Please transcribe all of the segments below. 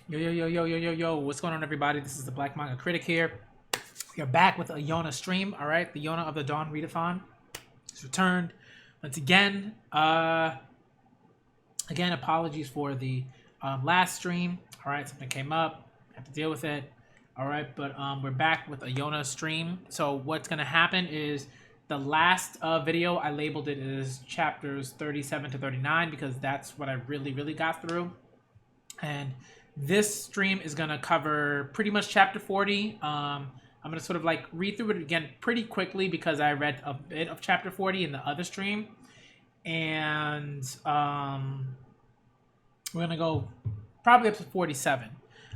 Yo, yo, yo, yo, yo, yo, yo. What's going on, everybody? This is the Black Manga Critic here. We are back with a Yona stream, all right? The Yona of the Dawn Read-A-Thon has returned once again. Again, apologies for the last stream. All right, something came up. Have to deal with it. All right, but we're back with a Yona stream. So what's going to happen is the last video, I labeled it as chapters 37 to 39 because that's what I really got through. And this stream is going to cover pretty much chapter 40. I'm going to sort of like read through it again pretty quickly because I read a bit of chapter 40 in the other stream. And we're going to go probably up to 47.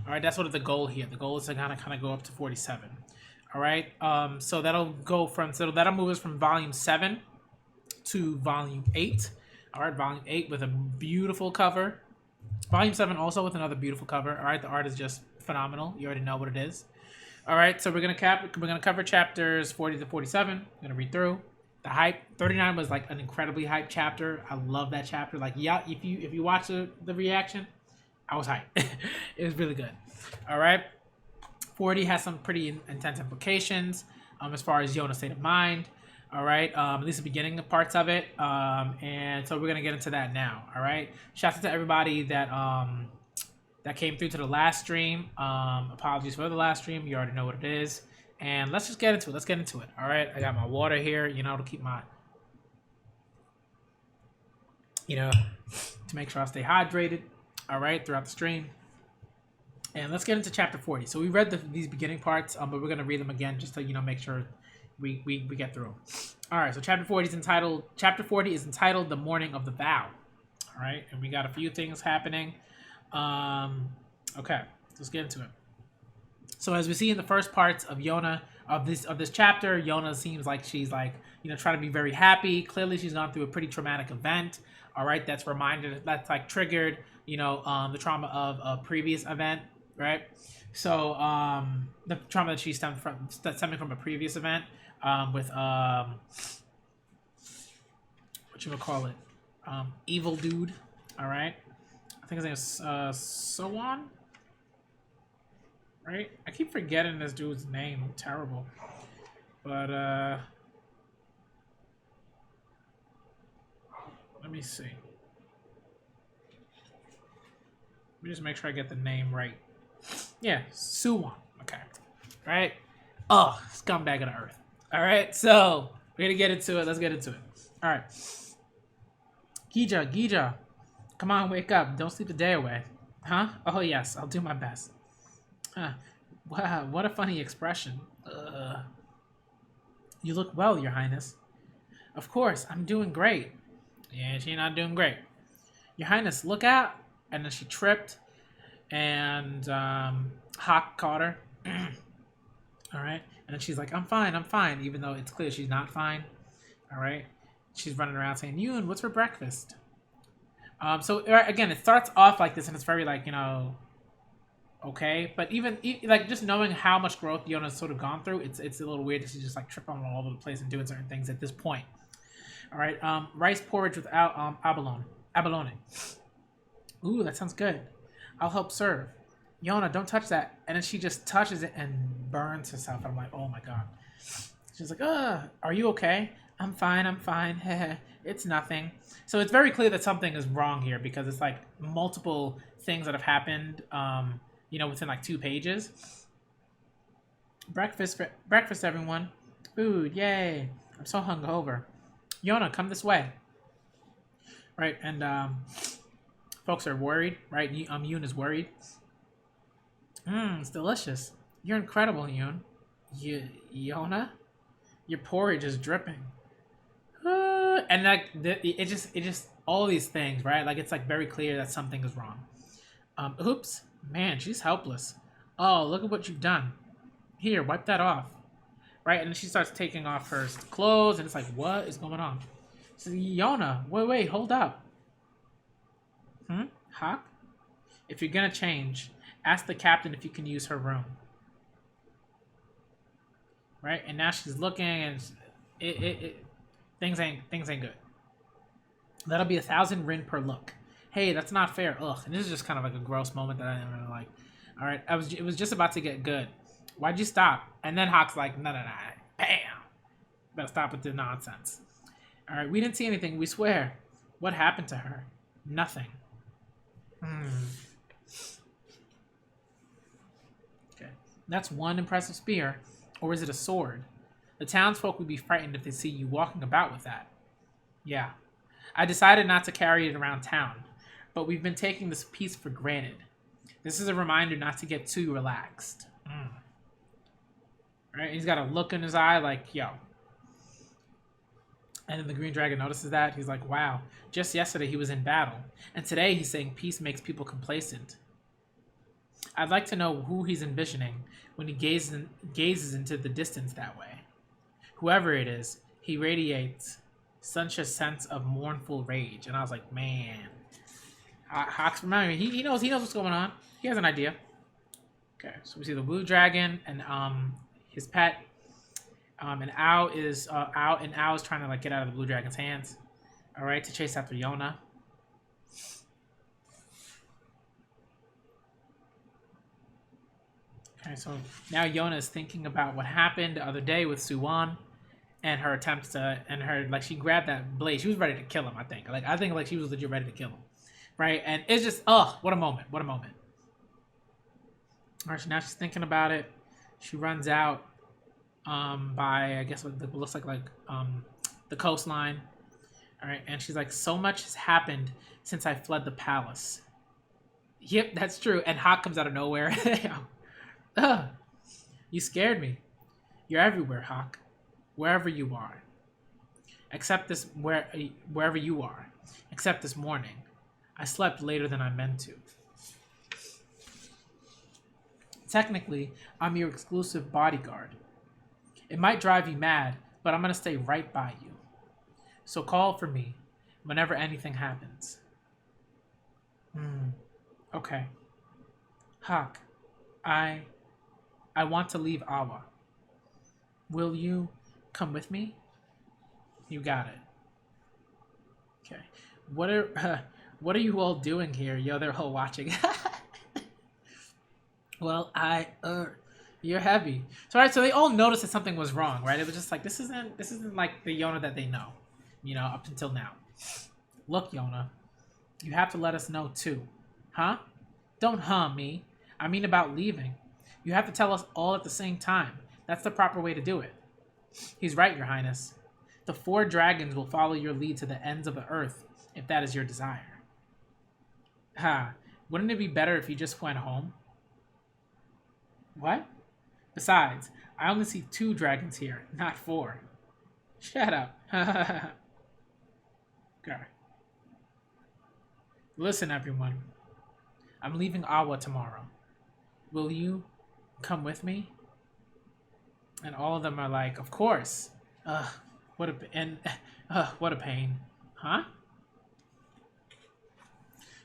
All right, that's sort of the goal here. The goal is to kind of go up to 47. All right, so that'll move us from volume 7 to volume 8. All right, volume 8 with a beautiful cover. Volume 7 also with another beautiful cover. All right, the art is just phenomenal. You already know what it is. All right, so we're gonna cover chapters 40 to 47. I'm gonna read through. The hype 39 was like an incredibly hyped chapter. I love that chapter. Like, yeah, if you watch the reaction, I was hyped. It was really good. All right, 40 has some pretty intense implications as far as Yona's state of mind. All right, at least the beginning of parts of it, and so we're gonna get into that now. All right, shout out to everybody that that came through to the last stream. Apologies for the last stream. You already know what it is, and let's just get into it. Let's get into it. All right, I got my water here, you know, to keep my, to make sure I stay hydrated. All right, throughout the stream. And let's get into chapter 40. So we read these beginning parts, but we're gonna read them again just to make sure we get through. All right, so chapter 40 is entitled The Morning of the Vow. All right, and we got a few things happening. Okay, let's get into it. So as we see in the first parts of Yona of this chapter, Yona seems like she's like trying to be very happy. Clearly, she's gone through a pretty traumatic event. All right, that's like triggered the trauma of a previous event, right? So the trauma that that's stemming from a previous event with what you would call it, evil dude. All right, I think his name is Sowan. Right, I keep forgetting this dude's name. I'm terrible, but let me see. Let me just make sure I get the name right. Yeah, Suwon. Okay. All right. Oh, scumbag of the earth. All right. So we're gonna get into it. Let's get into it. All right. Gija, come on, wake up. Don't sleep the day away. Huh? Oh yes, I'll do my best. Huh. Wow, what a funny expression. You look well, Your Highness. Of course, I'm doing great. Yeah, she's not doing great. Your Highness, look out! And then she tripped, and Hawk caught her. All right, and then she's like, I'm fine, even though it's clear she's not fine. All right, she's running around saying, Yoon, what's for breakfast? So again, it starts off like this, and it's very like okay, but even like just knowing how much growth Yona's sort of gone through, it's a little weird that she's just like tripping all over the place and doing certain things at this point. All right, rice porridge with abalone. Ooh, that sounds good. I'll help serve. Yona, don't touch that. And then she just touches it and burns herself. I'm like, oh my god. She's like, are you okay? I'm fine. It's nothing. So it's very clear that something is wrong here because it's like multiple things that have happened, within like 2 pages. Breakfast, everyone. Food, yay. I'm so hungover. Yona, come this way. Right, and folks are worried, right? Yoon is worried. It's delicious. You're incredible, Yoon. Yona? Your porridge is dripping. And like it just all these things, right? Like it's like very clear that something is wrong. Oops, man, she's helpless. Oh, look at what you've done. Here, wipe that off. Right, and then she starts taking off her clothes, and it's like, what is going on? She says, Yona, wait, hold up. Hawk? If you're gonna change, ask the captain if you can use her room. Right, and now she's looking, and things ain't good. That'll be 1,000 rin per look. Hey, that's not fair. Ugh. And this is just kind of like a gross moment that I didn't really like. All right, it was just about to get good. Why'd you stop? And then Hawk's like, no, no, no. Bam. Better stop with the nonsense. All right, we didn't see anything. We swear. What happened to her? Nothing. Hmm. Okay. That's one impressive spear. Or is it a sword? The townsfolk would be frightened if they see you walking about with that. Yeah. I decided not to carry it around town, but we've been taking this piece for granted. This is a reminder not to get too relaxed. Right? He's got a look in his eye like, yo. And then the Green Dragon notices that. He's like, wow, just yesterday he was in battle. And today he's saying peace makes people complacent. I'd like to know who he's envisioning when he gazes into the distance that way. Whoever it is, he radiates such a sense of mournful rage. And I was like, man. Hawks, remember me, he knows what's going on. He has an idea. Okay, so we see the blue dragon and his pet. And Ao is trying to like get out of the blue dragon's hands. All right, to chase after Yona. Okay, so now Yona is thinking about what happened the other day with Suwon and her attempts to like she grabbed that blade. She was ready to kill him. I think like she was legit ready to kill him, right? And it's just what a moment, what a moment. All right, so now she's thinking about it. She runs out by I guess what looks like the coastline. All right, and she's like, so much has happened since I fled the palace. Yep, that's true. And Hawk comes out of nowhere. Ugh, you scared me. You're everywhere, Hawk. Wherever you are. Wherever you are. Except this morning. I slept later than I meant to. Technically, I'm your exclusive bodyguard. It might drive you mad, but I'm going to stay right by you. So call for me whenever anything happens. Okay. Hawk, I want to leave Awa. Will you come with me? You got it. Okay. What are you all doing here? Yo, they're all watching. Well, you're heavy. So right, so they all noticed that something was wrong, right? It was just like this isn't like the Yona that they know, up until now. Look, Yona, you have to let us know too. Huh? Don't me. I mean about leaving. You have to tell us all at the same time. That's the proper way to do it. He's right, Your Highness. The 4 dragons will follow your lead to the ends of the earth, if that is your desire. Wouldn't it be better if you just went home? What? Besides, I only see 2 dragons here, not 4. Shut up. Okay. Listen, everyone. I'm leaving Awa tomorrow. Will you come with me? And all of them are like, of course. What a pain. Huh?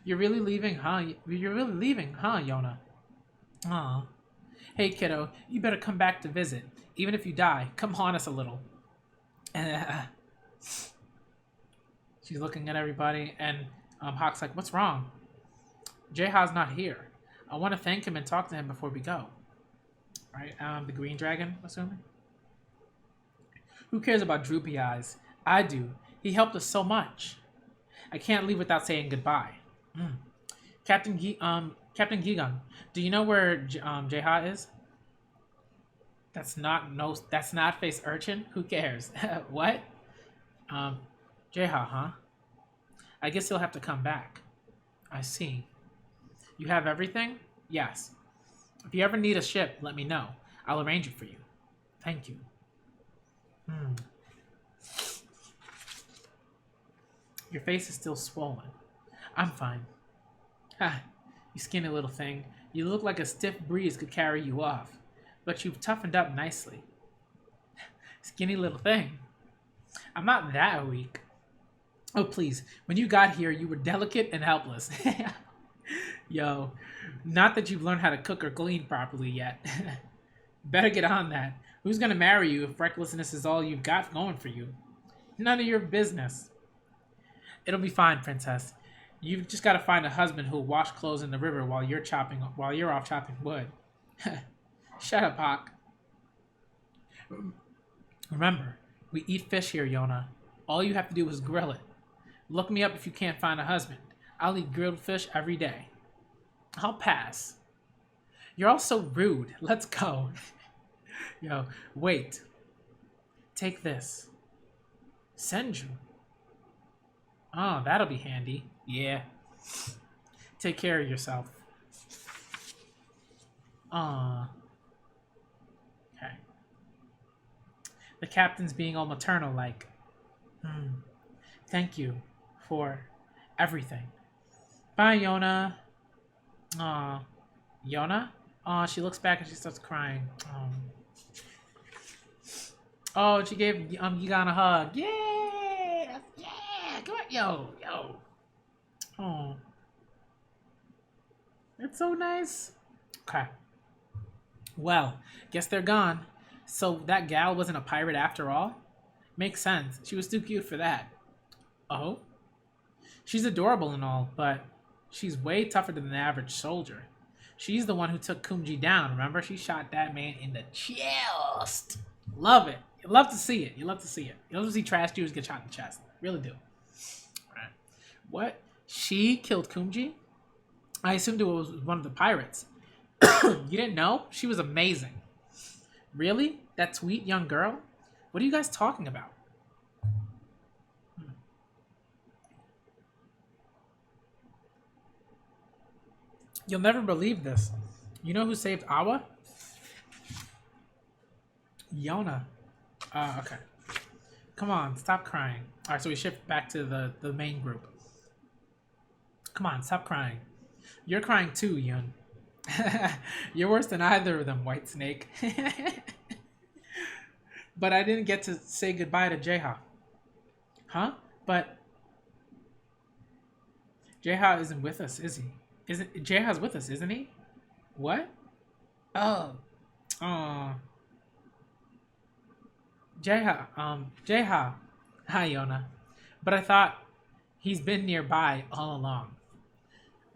You're really leaving, huh? Yona? Aw. Hey, kiddo, you better come back to visit. Even if you die, come haunt us a little. She's looking at everybody, and Hawk's like, what's wrong? Jeha's not here. I want to thank him and talk to him before we go. Right? The green dragon, assuming? Who cares about Droopy Eyes? I do. He helped us so much. I can't leave without saying goodbye. Captain Gigan, do you know where Jeha is? That's not face urchin? Who cares? What? Jeha, huh? I guess he'll have to come back. I see. You have everything? Yes. If you ever need a ship, let me know. I'll arrange it for you. Thank you. Your face is still swollen. I'm fine. You skinny little thing. You look like a stiff breeze could carry you off. But you've toughened up nicely. Skinny little thing. I'm not that weak. Oh, please. When you got here, you were delicate and helpless. Yo, not that you've learned how to cook or clean properly yet. Better get on that. Who's gonna marry you if recklessness is all you've got going for you? None of your business. It'll be fine, princess. You've just got to find a husband who'll wash clothes in the river while you're off chopping wood. Shut up, Hawk. Remember, we eat fish here, Yona. All you have to do is grill it. Look me up if you can't find a husband. I'll eat grilled fish every day. I'll pass. You're all so rude. Let's go. Yo, wait. Take this. Senju. Oh, that'll be handy. Yeah. Take care of yourself. Okay. The captain's being all maternal like. Thank you for everything. Bye, Yona. Aw. Yona? Aw, she looks back and she starts crying. Oh, she gave Yigan a hug. Yeah! Yeah! Come on, yo! Oh. It's so nice. Okay. Well, guess they're gone. So that gal wasn't a pirate after all? Makes sense. She was too cute for that. Oh? She's adorable and all, but she's way tougher than the average soldier. She's the one who took Kumji down, remember? She shot that man in the chest. Love it. You love to see it. You love to see it. You love to see trash Jews get shot in the chest. Really do. Alright. What? She killed Kumji? I assumed it was one of the pirates. You didn't know? She was amazing. Really? That sweet young girl? What are you guys talking about? You'll never believe this. You know who saved Awa? Yona. Okay. Come on, stop crying. Alright, so we shift back to the main group. Come on, stop crying. You're crying too, Yun. You're worse than either of them, White Snake. But I didn't get to say goodbye to Jeha. Huh? But Jeha isn't with us, is he? Isn't Jeha's with us, isn't he? What? Oh. Oh. Jeha. Hi, Yona. But I thought he's been nearby all along.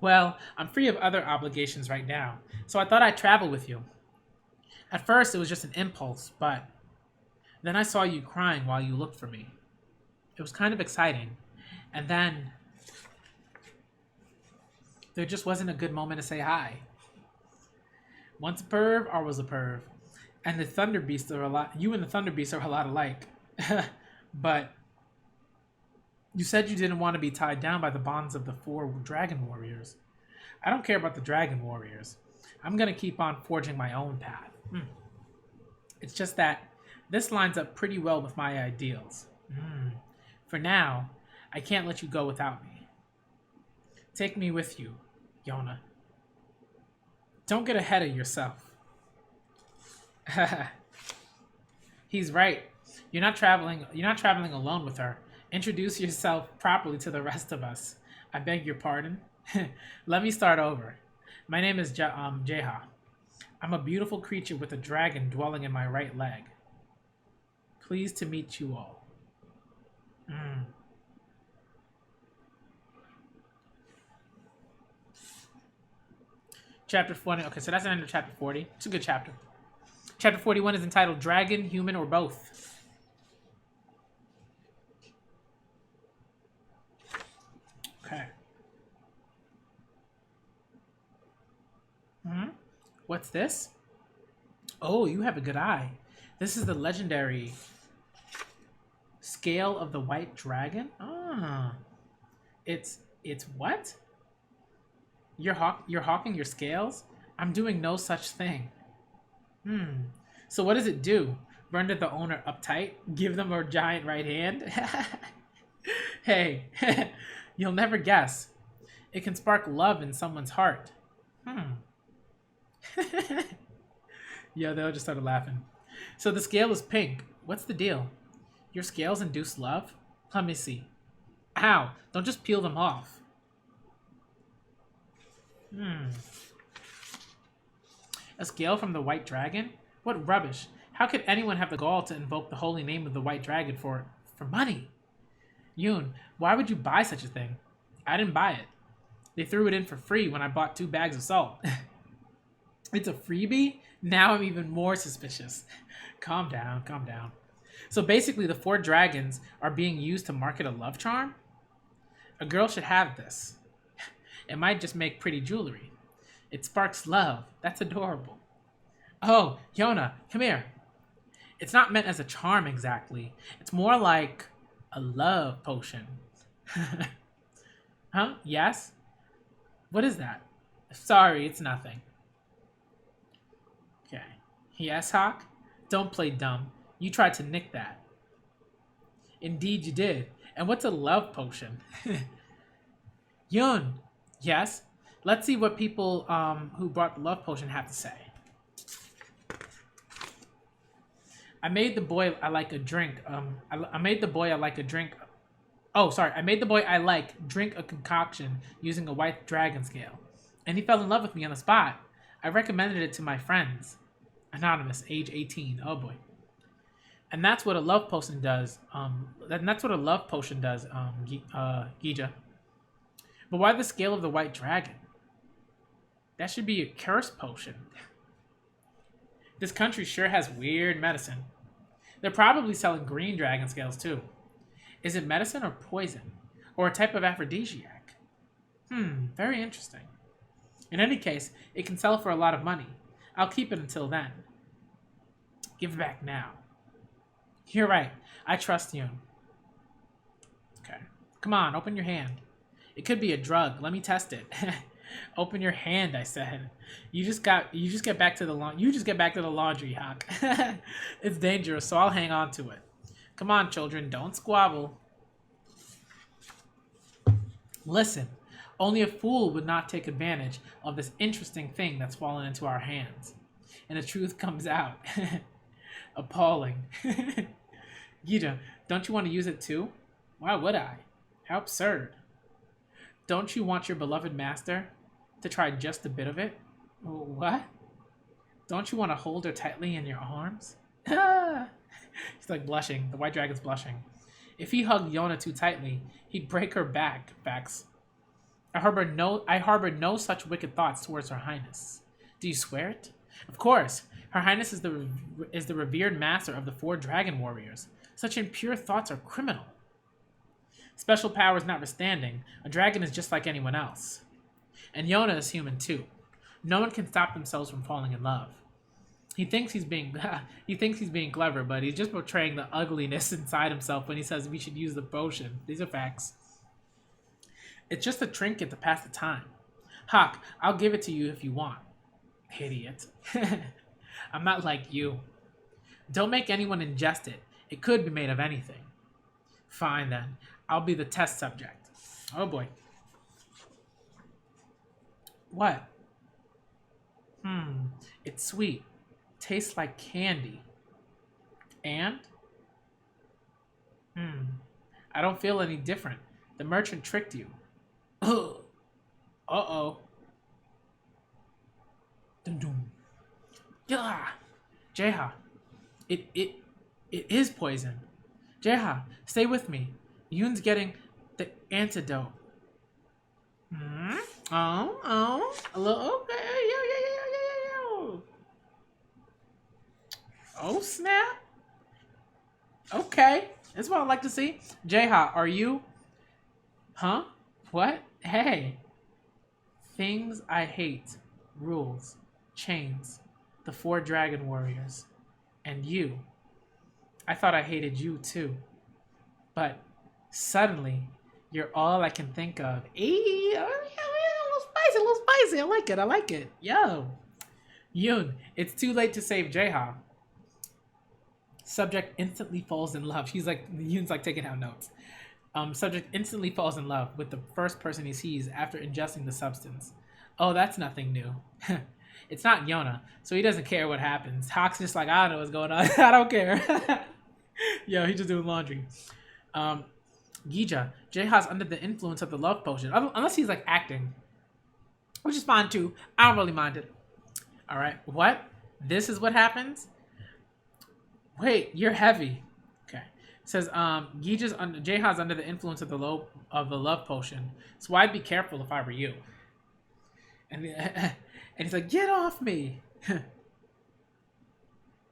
Well, I'm free of other obligations right now, so I thought I'd travel with you. At first, it was just an impulse, but then I saw you crying while you looked for me. It was kind of exciting. And then there just wasn't a good moment to say hi. Once a perv, always a perv. And the Thunder Beasts are a lot. You and the Thunder Beasts are a lot alike. But you said you didn't want to be tied down by the bonds of the 4 Dragon Warriors. I don't care about the Dragon Warriors. I'm gonna keep on forging my own path. It's just that this lines up pretty well with my ideals. For now, I can't let you go without me. Take me with you, Yona. Don't get ahead of yourself. He's right. You're not traveling alone with her. Introduce yourself properly to the rest of us. I beg your pardon. Let me start over. My name is Jeha. I'm a beautiful creature with a dragon dwelling in my right leg. Pleased to meet you all. Chapter 40. Okay, so that's the end of chapter 40. It's a good chapter. Chapter 41 is entitled Dragon, Human, or Both. Okay. What's this? Oh, you have a good eye. This is the legendary Scale of the White Dragon. It's what? You're hawking your scales? I'm doing no such thing. So what does it do? Render the owner uptight? Give them a giant right hand? Hey, you'll never guess. It can spark love in someone's heart. Yeah, they all just started laughing. So the scale is pink. What's the deal? Your scales induce love? Let me see. Ow, don't just peel them off. A scale from the White Dragon? What rubbish. How could anyone have the gall to invoke the holy name of the White Dragon for money? Yoon, why would you buy such a thing? I didn't buy it. They threw it in for free when I bought 2 bags of salt. It's a freebie? Now I'm even more suspicious. Calm down, calm down. So basically, the 4 dragons are being used to market a love charm? A girl should have this. It might just make pretty jewelry. It sparks love. That's adorable. Oh, Yona, come here. It's not meant as a charm exactly. It's more like a love potion. Huh? Yes? What is that? Sorry, it's nothing. Okay. Yes, Hawk? Don't play dumb. You tried to nick that. Indeed you did. And what's a love potion? Yun. Yes? Let's see what people who brought the love potion have to say. I made the boy I like a drink. I made the boy I like a drink. Oh, sorry. I made the boy I like drink a concoction using a white dragon scale. And he fell in love with me on the spot. I recommended it to my friends. Anonymous, age 18. Oh boy. And that's what a love potion does. Gija. But why the scale of the white dragon? That should be a curse potion. This country sure has weird medicine. They're probably selling green dragon scales too. Is it medicine or poison? Or a type of aphrodisiac? Very interesting. In any case, it can sell for a lot of money. I'll keep it until then. Give it back now. You're right. I trust you. Okay. Come on, open your hand. It could be a drug. Let me test it. Open your hand, I said. You just get back to the laundry, Hawk. It's dangerous, so I'll hang on to it. Come on, children, don't squabble. Listen, only a fool would not take advantage of this interesting thing that's fallen into our hands. And the truth comes out. Appalling. Gita, don't you want to use it too? Why would I? How absurd. Don't you want your beloved master to try just a bit of it? What? Don't you want to hold her tightly in your arms? He's like blushing. The white dragon's blushing. If he hugged Yona too tightly, he'd break her back, Vex. I harbor no such wicked thoughts towards Her Highness. Do you swear it? Of course. Her Highness is the revered master of the 4 dragon warriors. Such impure thoughts are criminal. Special powers notwithstanding, a dragon is just like anyone else. And Yona is human too. No one can stop themselves from falling in love. He thinks he's being clever, but he's just portraying the ugliness inside himself when he says we should use the potion. These are facts. It's just a trinket to pass the time. Hawk, I'll give it to you if you want. Idiot. I'm not like you. Don't make anyone ingest it. It could be made of anything. Fine then. I'll be the test subject. Oh boy. What? It's sweet. Tastes like candy. And? I don't feel any different. The merchant tricked you. Ugh. Uh-oh. Dum-dum. Yeah. Jeha. It is poison. Jeha, stay with me. Yoon's getting the antidote. Oh. A little, okay. Yo. Oh, snap. Okay. That's what I'd like to see. Jeha, are you? Huh? What? Hey. Things I hate. Rules. Chains. The 4 dragon warriors. And you. I thought I hated you too. But suddenly, you're all I can think of. Eee, a little spicy. I like it. Yo. Yoon, it's too late to save Jeha. Subject instantly falls in love. Yoon's like taking out notes. Subject instantly falls in love with the first person he sees after ingesting the substance. Oh, that's nothing new. It's not Yona, so he doesn't care what happens. Hawk's just like, I don't know what's going on. I don't care. Yo, he's just doing laundry. Gija, Jeha's under the influence of the love potion. Unless he's like acting. Which is fine too. I don't really mind it. Alright, what? This is what happens? Wait, you're heavy. Okay. It says Jeha's under the influence of the love potion. So I'd be careful if I were you. And, and he's like, get off me.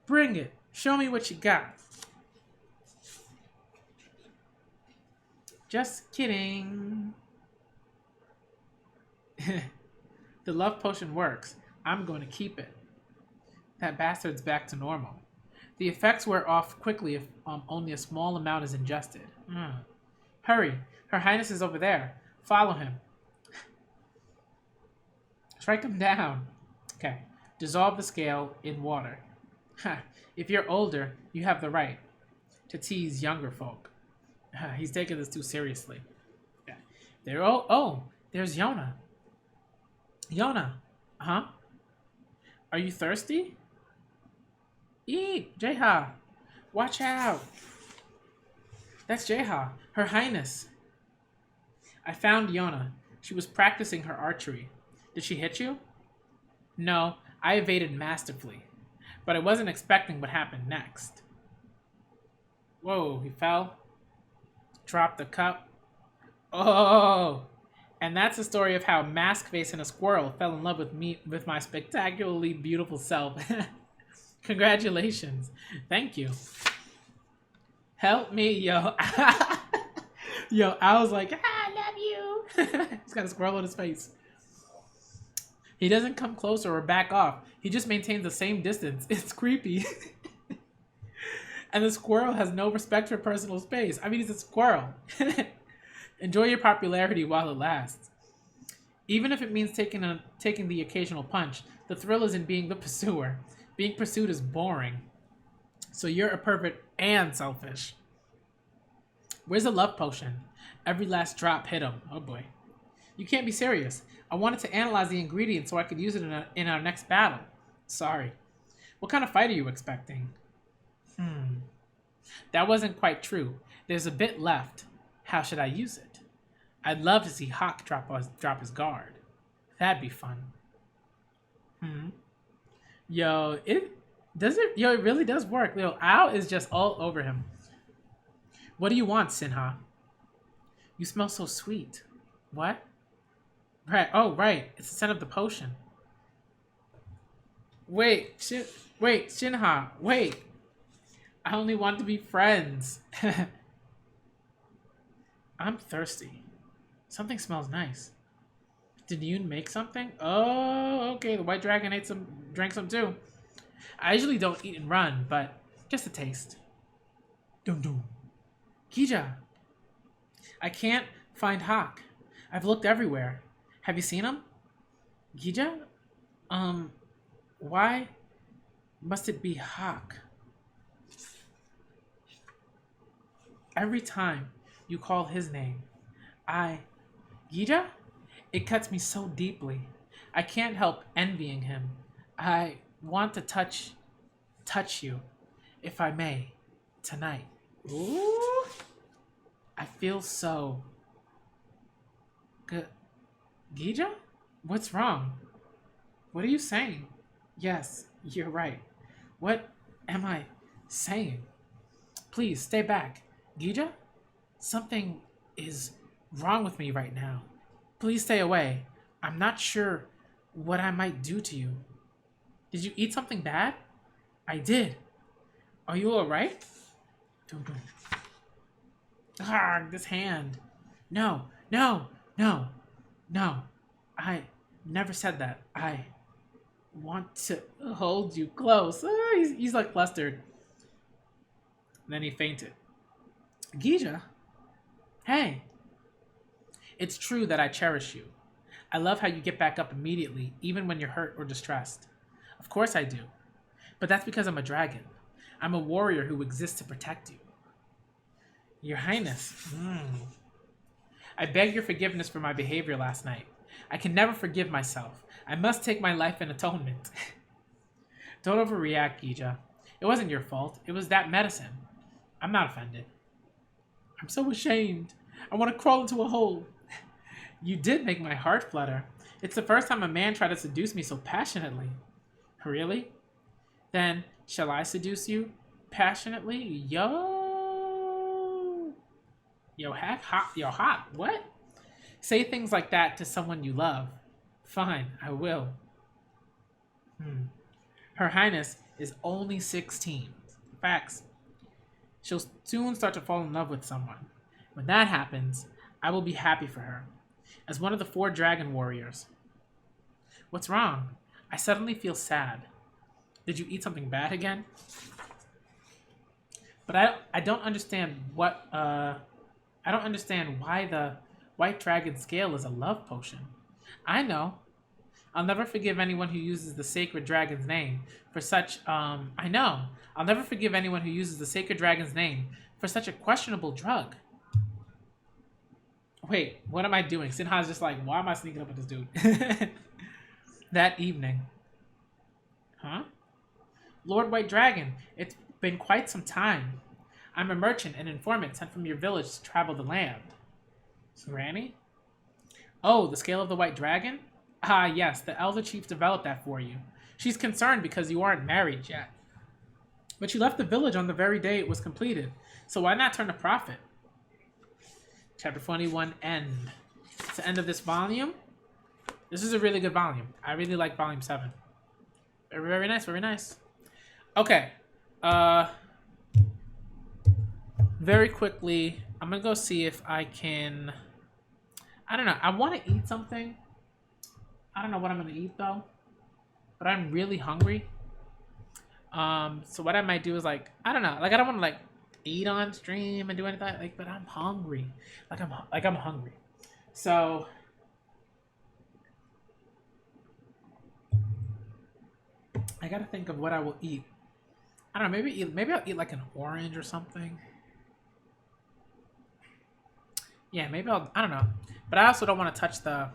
Bring it. Show me what you got. Just kidding. The love potion works. I'm going to keep it. That bastard's back to normal. The effects wear off quickly if only a small amount is ingested. Hurry. Her Highness is over there. Follow him. Strike him down. Okay. Dissolve the scale in water. If you're older, you have the right to tease younger folk. He's taking this too seriously. Yeah. There's Yona. Yona. Huh? Are you thirsty? Eat, Jeha. Watch out. That's Jeha, Her Highness. I found Yona. She was practicing her archery. Did she hit you? No, I evaded masterfully. But I wasn't expecting what happened next. Whoa, he fell. Dropped the cup. Oh! And that's the story of how Maskface and a squirrel fell in love with me, with my spectacularly beautiful self. Congratulations. Thank you. Help me, yo. Yo, I was like, I love you. He's got a squirrel in his face. He doesn't come closer or back off. He just maintains the same distance. It's creepy. And the squirrel has no respect for personal space. I mean, he's a squirrel. Enjoy your popularity while it lasts. Even if it means taking the occasional punch, the thrill is in being the pursuer. Being pursued is boring. So you're a pervert and selfish. Where's the love potion? Every last drop hit him. Oh boy. You can't be serious. I wanted to analyze the ingredients so I could use it in our next battle. Sorry. What kind of fight are you expecting? That wasn't quite true. There's a bit left. How should I use it? I'd love to see Hawk drop his guard. That'd be fun. Yo, it really does work. Yo, Ao is just all over him. What do you want, Sinha? You smell so sweet. What? Right. Oh, right. It's the scent of the potion. Wait, Shinha. Wait. I only want to be friends. I'm thirsty. Something smells nice. Did Yoon make something? Oh, okay. The white dragon drank some too. I usually don't eat and run, but just a taste. Doom doom. Kija. I can't find Hawk. I've looked everywhere. Have you seen him? Kija? Why must it be Hawk? Every time you call his name, Gita? It cuts me so deeply. I can't help envying him. I want to touch you, if I may, tonight. Ooh. I feel so good. Gija? What's wrong? What are you saying? Yes, you're right. What am I saying? Please stay back. Gija? Something is wrong with me right now. Please stay away. I'm not sure what I might do to you. Did you eat something bad? I did. Are you alright? This hand. No. I never said that. I want to hold you close. He's like flustered. Then he fainted. Gija? Hey. It's true that I cherish you. I love how you get back up immediately, even when you're hurt or distressed. Of course I do. But that's because I'm a dragon. I'm a warrior who exists to protect you. Your Highness. I beg your forgiveness for my behavior last night. I can never forgive myself. I must take my life in atonement. Don't overreact, Gija. It wasn't your fault. It was that medicine. I'm not offended. I'm so ashamed. I want to crawl into a hole. You did make my heart flutter. It's the first time a man tried to seduce me so passionately. Really? Then, shall I seduce you passionately? Yo, hot. What? Say things like that to someone you love. Fine, I will. Hmm. Her Highness is only 16. Facts. She'll soon start to fall in love with someone. When that happens, I will be happy for her. As one of the 4 dragon warriors. What's wrong? I suddenly feel sad. Did you eat something bad again? But I don't understand what I don't understand why the white dragon scale is a love potion. I know. I'll never forgive anyone who uses the sacred dragon's name for such I know. I'll never forgive anyone who uses the sacred dragon's name for such a questionable drug. Wait, what am I doing? Sinha's just like, why am I sneaking up with this dude? That evening. Huh? Lord White Dragon, it's been quite some time. I'm a merchant and informant sent from your village to travel the land. Granny? Oh, the scale of the White Dragon? Ah, yes, the Elder Chief developed that for you. She's concerned because you aren't married yet. But you left the village on the very day it was completed, so why not turn a profit? Chapter 21 end. It's the end of this volume. This is a really good volume. I really like volume 7. Very, very nice, very nice. Okay. Very quickly, I'm gonna go see if I can. I don't know. I want to eat something. I don't know what I'm gonna eat though, but I'm really hungry. So what I might do is like I don't know. Like I don't want to like eat on stream and do anything like, but I'm hungry. I'm hungry. So I gotta think of what I will eat. I don't know. Maybe I'll eat like an orange or something. Yeah, maybe I don't know. But I also don't want to touch the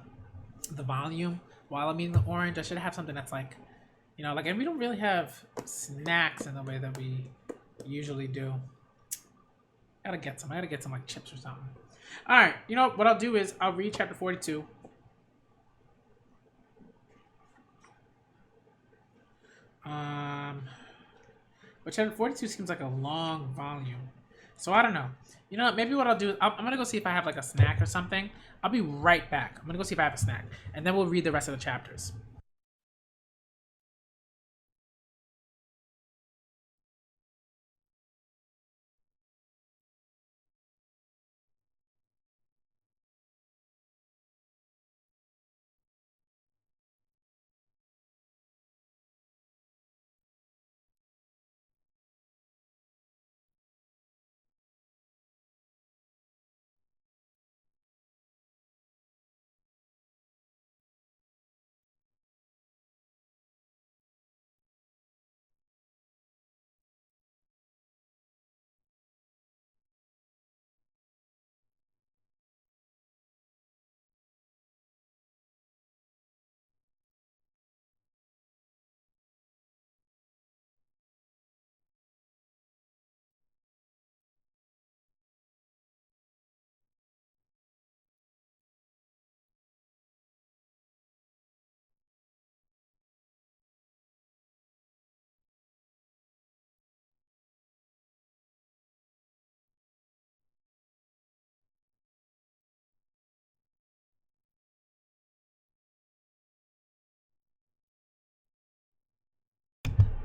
volume while I'm eating the orange. I should have something that's like, like, and we don't really have snacks in the way that we usually do. I gotta get some like chips or something. All right, what I'll do is I'll read chapter 42. But chapter 42 seems like a long volume, so I don't know. Maybe what I'll do is I'm gonna go see if I have like a snack or something. I'll be right back. I'm gonna go see if I have a snack, and then we'll read the rest of the chapters.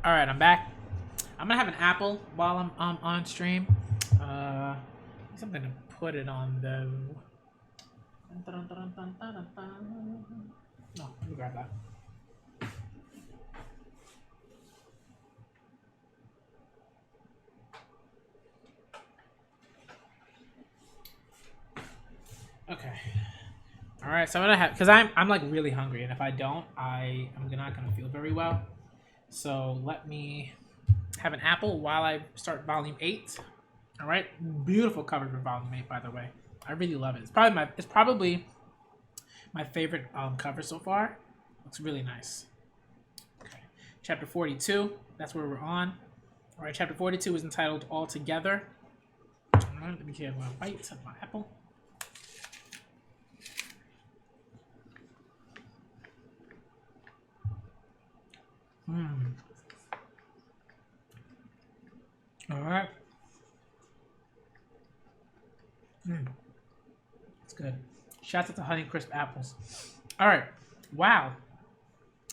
All right, I'm back. I'm gonna have an apple while I'm on stream. Uh, something to put it on though. No, let me grab that. Okay. All right, so I'm gonna have because I'm like really hungry, and if I don't, I'm not gonna feel very well. So let me have an apple while I start volume 8. All right, beautiful cover for volume 8, by the way. I really love it. It's probably my favorite cover so far. Looks really nice. Okay, chapter 42. That's where we're on. All right, chapter 42 is entitled All Together. All right, let me get my bite of my apple. All right. It's good. Shouts out to Honey Crisp apples. All right. Wow,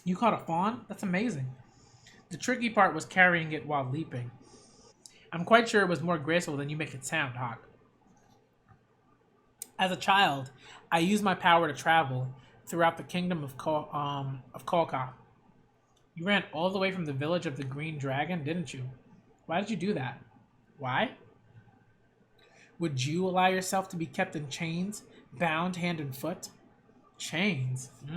you caught a fawn? That's amazing. The tricky part was carrying it while leaping. I'm quite sure it was more graceful than you make it sound, Hawk. As a child, I used my power to travel throughout the kingdom of Kolka. You ran all the way from the village of the Green Dragon, didn't you? Why did you do that? Why? Would you allow yourself to be kept in chains, bound hand and foot? Chains. Give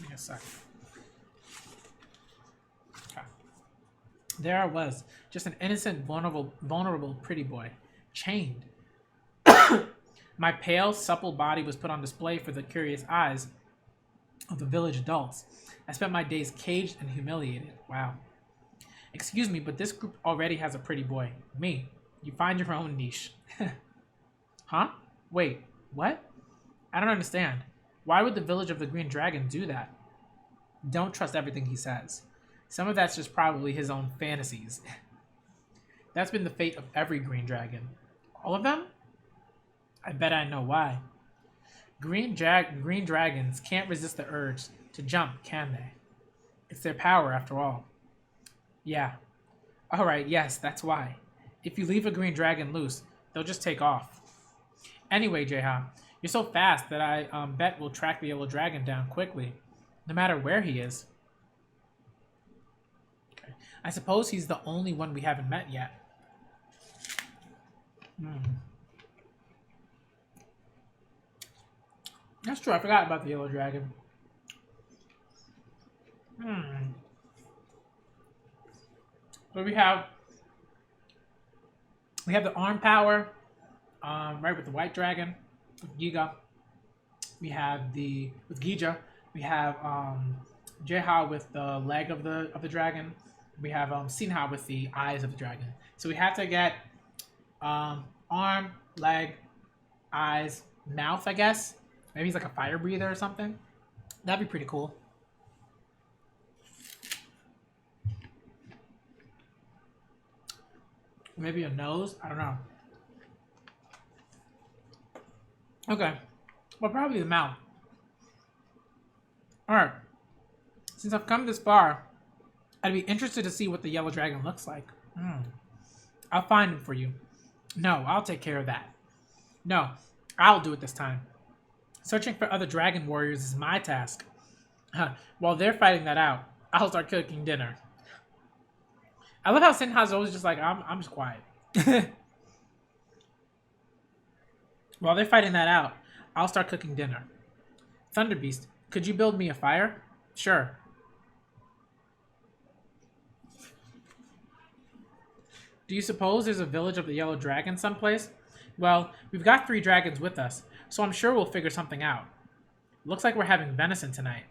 me a sec. Okay. There I was, just an innocent, vulnerable pretty boy, chained. My pale, supple body was put on display for the curious eyes of the village adults. I spent my days caged and humiliated. Wow. Excuse me, but this group already has a pretty boy. Me. You find your own niche. Huh? Wait, what? I don't understand. Why would the village of the Green Dragon do that? Don't trust everything he says. Some of that's just probably his own fantasies. That's been the fate of every green dragon. All of them? I bet I know why. Green dragons can't resist the urge to jump, can they? It's their power, after all. Yeah. Alright, yes, that's why. If you leave a green dragon loose, they'll just take off. Anyway, Jeha, you're so fast that I bet we'll track the yellow dragon down quickly, no matter where he is. Okay. I suppose he's the only one we haven't met yet. That's true. I forgot about the yellow dragon. So we have the arm power, right with the white dragon, with Giga. We have the with Gija. We have Jeha with the leg of the dragon. We have Sinha with the eyes of the dragon. So we have to get arm, leg, eyes, mouth. I guess maybe he's like a fire breather or something. That'd be pretty cool. Maybe a nose. I don't know. Okay, well probably the mouth. All right. Since I've come this far, I'd be interested to see what the yellow dragon looks like. I'll find him for you. No, I'll take care of that. No, I'll do it this time. Searching for other dragon warriors is my task. While they're fighting that out, I'll start cooking dinner. I love how Sinha's always just like, I'm just quiet. While they're fighting that out, I'll start cooking dinner. Thunderbeast, could you build me a fire? Sure. Do you suppose there's a village of the Yellow Dragon someplace? Well, we've got 3 dragons with us, so I'm sure we'll figure something out. Looks like we're having venison tonight.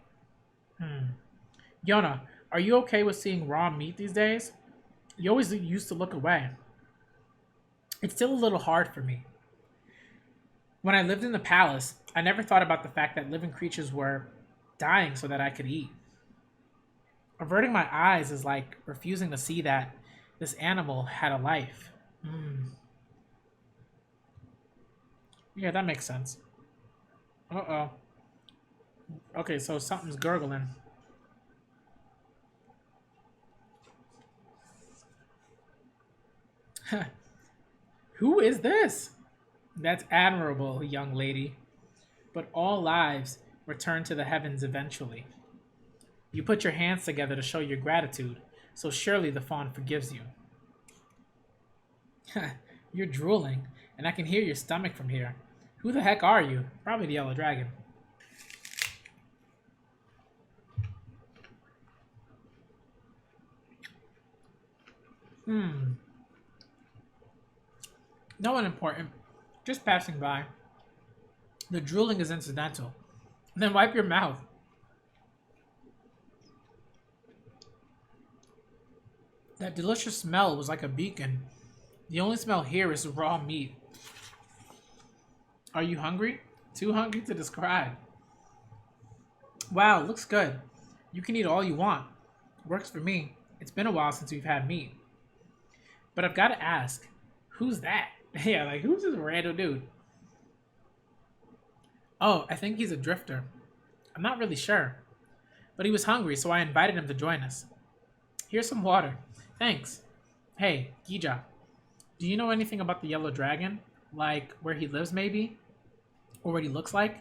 Yona, are you okay with seeing raw meat these days? You always used to look away. It's still a little hard for me. When I lived in the palace, I never thought about the fact that living creatures were dying so that I could eat. Averting my eyes is like refusing to see that this animal had a life. Yeah, that makes sense. Uh-oh. Okay, so something's gurgling. Who is this? That's admirable, young lady. But all lives return to the heavens eventually. You put your hands together to show your gratitude, so surely the fawn forgives you. You're drooling, and I can hear your stomach from here. Who the heck are you? Probably the yellow dragon. No one important. Just passing by. The drooling is incidental. Then wipe your mouth. That delicious smell was like a beacon. The only smell here is raw meat. Are you hungry? Too hungry to describe. Wow, looks good. You can eat all you want. Works for me. It's been a while since we've had meat. But I've got to ask, who's that? Yeah, like who's this random dude? Oh, I think he's a drifter. I'm not really sure. But he was hungry, so I invited him to join us. Here's some water. Thanks. Hey, Gija, do you know anything about the yellow dragon? Like where he lives, maybe? Or what he looks like?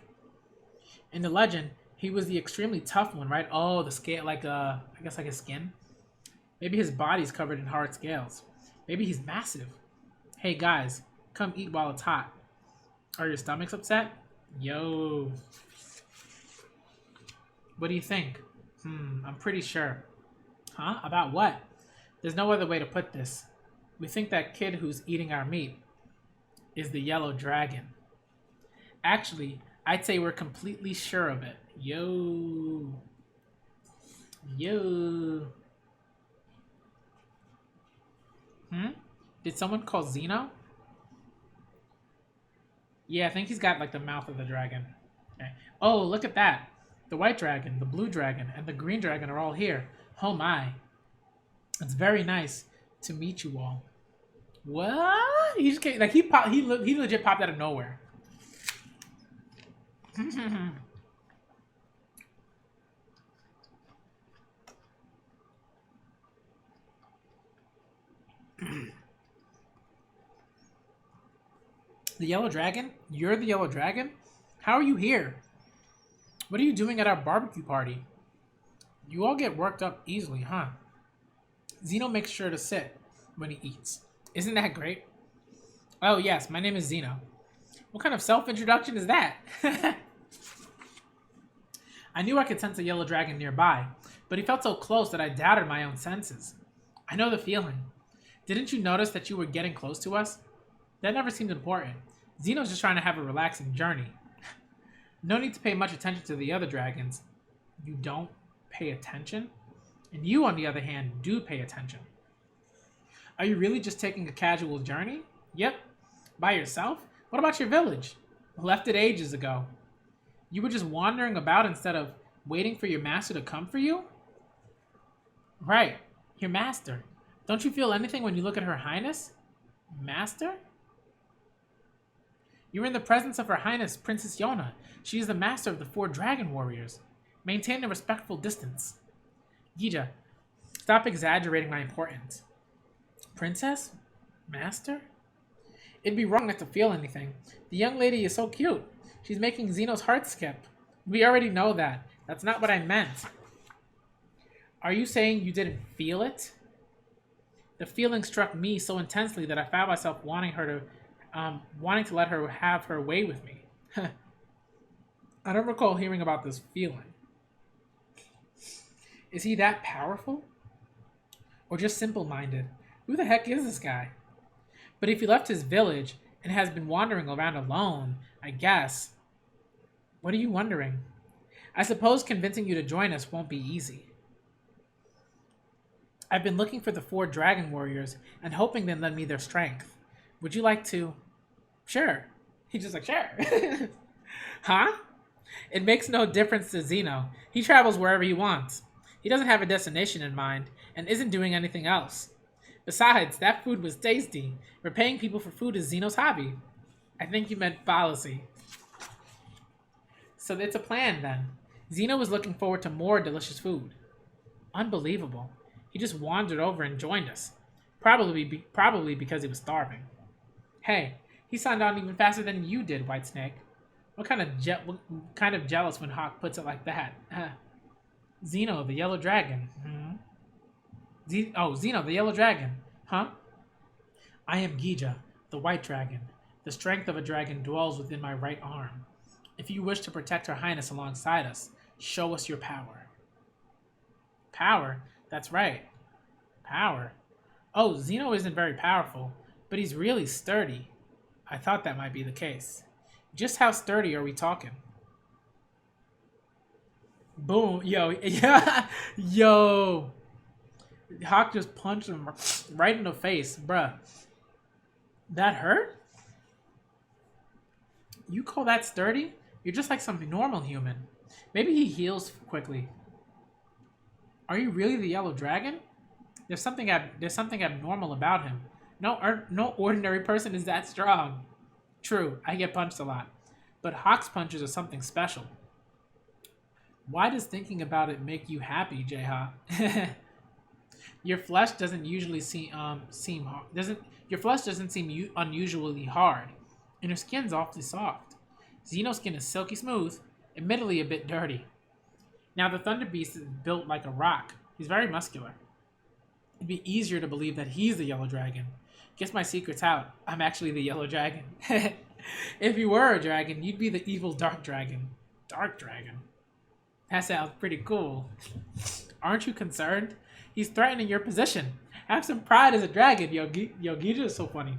In the legend, he was the extremely tough one, right? Oh, the scale, like, I guess like his skin? Maybe his body's covered in hard scales. Maybe he's massive. Hey, guys, come eat while it's hot. Are your stomachs upset? Yo. What do you think? I'm pretty sure. Huh? About what? There's no other way to put this. We think that kid who's eating our meat is the yellow dragon. Actually, I'd say we're completely sure of it. Yo. Yo. Did someone call Zeno? Yeah, I think he's got like the mouth of the dragon. Okay. Oh, look at that. The white dragon, the blue dragon, and the green dragon are all here. Oh my. It's very nice to meet you all. What? He just came, like he legit popped out of nowhere. The yellow dragon? You're the yellow dragon? How are you here? What are you doing at our barbecue party? You all get worked up easily, huh? Zeno makes sure to sit when he eats. Isn't that great? Oh yes, my name is Zeno. What kind of self-introduction is that? I knew I could sense a yellow dragon nearby, but he felt so close that I doubted my own senses. I know the feeling. Didn't you notice that you were getting close to us? That never seemed important. Zeno's just trying to have a relaxing journey. No need to pay much attention to the other dragons. You don't pay attention? And you, on the other hand, do pay attention. Are you really just taking a casual journey? Yep. By yourself? What about your village? Left it ages ago. You were just wandering about instead of waiting for your master to come for you? Right. Your master. Don't you feel anything when you look at Her Highness? Master? You're in the presence of Her Highness, Princess Yona. She is the master of the 4 dragon warriors. Maintain a respectful distance. Gija, stop exaggerating my importance. Princess? Master? It'd be wrong not to feel anything. The young lady is so cute. She's making Zeno's heart skip. We already know that. That's not what I meant. Are you saying you didn't feel it? The feeling struck me so intensely that I found myself wanting to let her have her way with me. I don't recall hearing about this feeling. Is he that powerful? Or just simple-minded? Who the heck is this guy? But if he left his village and has been wandering around alone, I guess. What are you wondering? I suppose convincing you to join us won't be easy. I've been looking for the 4 dragon warriors and hoping they'd lend me their strength. Would you like to? Sure. He's just like, sure. Huh? It makes no difference to Zeno. He travels wherever he wants. He doesn't have a destination in mind and isn't doing anything else. Besides, that food was tasty. Repaying people for food is Zeno's hobby. I think you meant policy. So it's a plan then. Zeno was looking forward to more delicious food. Unbelievable. He just wandered over and joined us. Probably because he was starving. Hey, he signed on even faster than you did, Whitesnake. What kind of jealous when Hawk puts it like that? Zeno, the yellow dragon. Zeno, the yellow dragon. Huh? I am Gija, the white dragon. The strength of a dragon dwells within my right arm. If you wish to protect Her Highness alongside us, show us your power. Power? That's right. Power. Oh, Zeno isn't very powerful, but he's really sturdy. I thought that might be the case. Just how sturdy are we talking? Boom. Yo. Yeah. Yo. Hawk just punched him right in the face. Bruh. That hurt? You call that sturdy? You're just like some normal human. Maybe he heals quickly. Are you really the yellow dragon? There's something abnormal about him. No ordinary person is that strong. True, I get punched a lot, but Hawk's punches are something special. Why does thinking about it make you happy, J-Ha? Your flesh doesn't usually seem doesn't your flesh doesn't seem unusually hard, and your skin's awfully soft. Xeno's skin is silky smooth, admittedly a bit dirty. Now the Thunder Beast is built like a rock. He's very muscular. It'd be easier to believe that he's the Yellow Dragon. Guess my secret's out. I'm actually the Yellow Dragon. If you were a dragon, you'd be the evil Dark Dragon. Dark Dragon? That sounds pretty cool. Aren't you concerned? He's threatening your position. Have some pride as a dragon, Gija is so funny.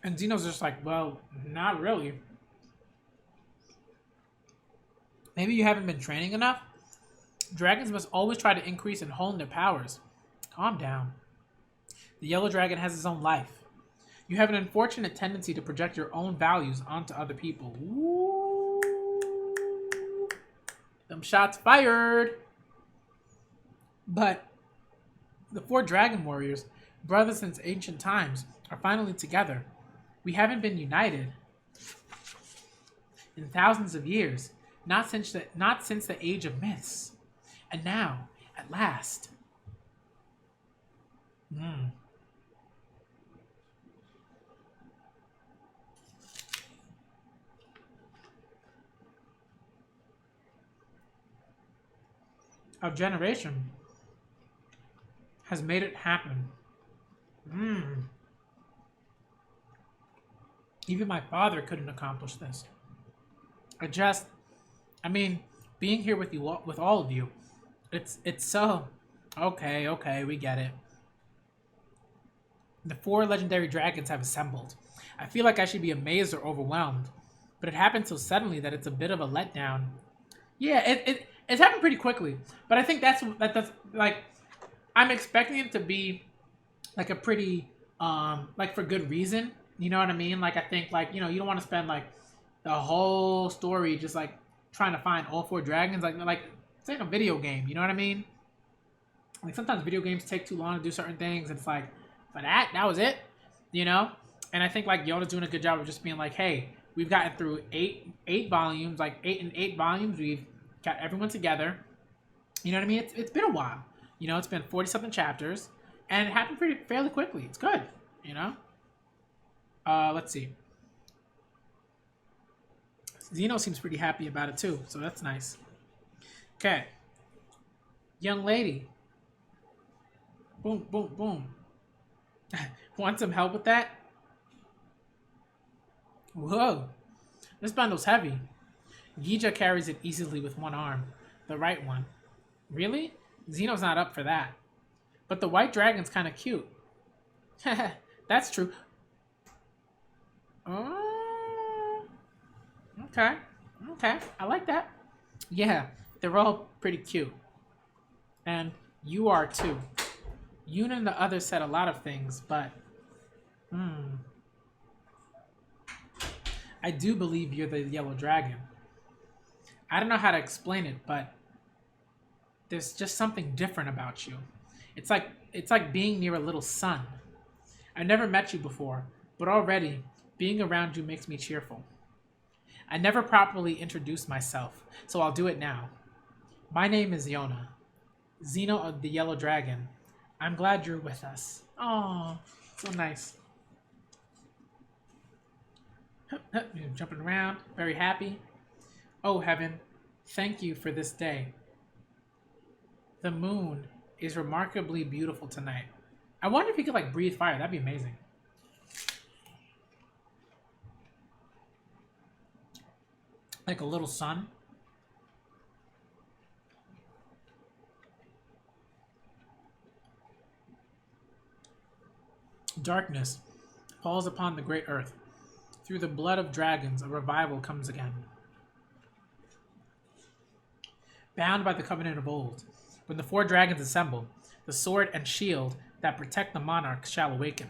And Zeno's just like, well, not really. Maybe you haven't been training enough? Dragons must always try to increase and hone their powers. Calm down. The yellow dragon has his own life. You have an unfortunate tendency to project your own values onto other people. Ooh. Them shots fired. But the four dragon warriors, brothers since ancient times, are finally together. We haven't been united in thousands of years, not since the age of myths. And now, at last. Our generation has made it happen. Even my father couldn't accomplish this. I mean, being here with you, with all of you, it's so... Okay, we get it. The four legendary dragons have assembled. I feel like I should be amazed or overwhelmed, but it happened so suddenly that it's a bit of a letdown. Yeah, it's happened pretty quickly, but I think that's like, I'm expecting it to be like a pretty like for good reason. You know what I mean? Like I think like you don't want to spend like the whole story just like trying to find all four dragons. Like it's like a video game. You know what I mean? Like sometimes video games take too long to do certain things, and it's like, for that was it. You know? And I think like Yona's doing a good job of just being like, hey, we've gotten through eight volumes, like eight volumes. We've got everyone together. You know what I mean? It's been a while. It's been 40-something chapters, and it happened fairly quickly. It's good. Let's see. Zeno seems pretty happy about it too, so that's nice. Okay. Young lady. Boom, boom, boom. Want some help with that? Whoa. This bundle's heavy. Gija carries it easily with one arm. The right one. Really? Zeno's not up for that. But the white dragon's kind of cute. That's true. Okay. I like that. Yeah, they're all pretty cute. And you are too. Yuna and the others said a lot of things, but... I do believe you're the yellow dragon. I don't know how to explain it, but... there's just something different about you. It's like being near a little sun. I never met you before, but already, being around you makes me cheerful. I never properly introduced myself, so I'll do it now. My name is Yona, Zeno of the Yellow Dragon. I'm glad you're with us. Oh, so nice. Jumping around, very happy. Oh, heaven, thank you for this day. The moon is remarkably beautiful tonight. I wonder if he could like breathe fire. That'd be amazing. Like a little sun. Darkness falls upon the great earth. Through the blood of dragons, a revival comes again. Bound by the covenant of old, when the four dragons assemble, the sword and shield that protect the monarch shall awaken,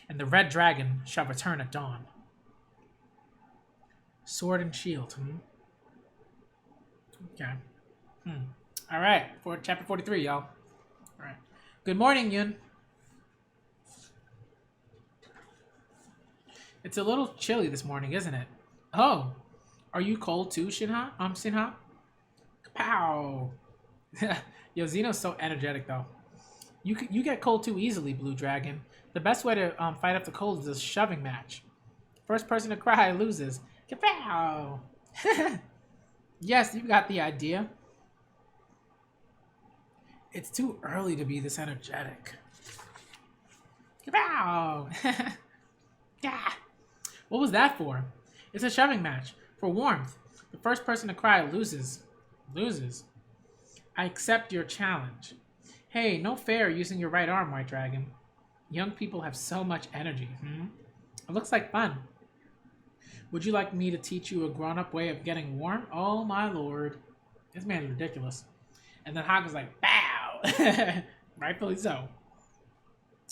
and the red dragon shall return at dawn. Sword and shield, Okay. Hmm. All right, for chapter 43, y'all. All right. Good morning, Yun. It's a little chilly this morning, isn't it? Oh, are you cold too, Sinha? Pow. Yo, Xeno's so energetic though. You get cold too easily, Blue Dragon. The best way to fight off the cold is a shoving match. First person to cry loses. Kapow! Yes, you got the idea. It's too early to be this energetic. Kapow! Yeah. What was that for? It's a shoving match. For warmth. The first person to cry loses. Loses. I accept your challenge. Hey, no fair using your right arm, White Dragon. Young people have so much energy. It looks like fun. Would you like me to teach you a grown-up way of getting warm? Oh my lord. This man is ridiculous. And then Hawk was like, bow! Rightfully so.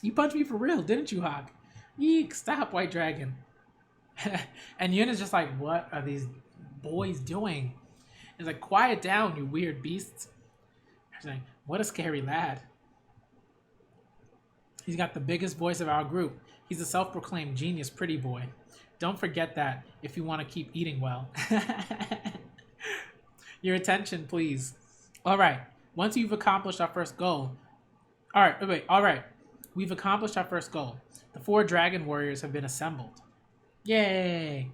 You punched me for real, didn't you, Hawk? Eek, stop, White Dragon. And Yuna's just like, what are these boys doing? It's like, quiet down, you weird beasts. He's like, what a scary lad. He's got the biggest voice of our group. He's a self-proclaimed genius pretty boy. Don't forget that if you want to keep eating well. Your attention, please. All right. Once you've accomplished our first goal. All right. We've accomplished our first goal. The 4 dragon warriors have been assembled. Yay.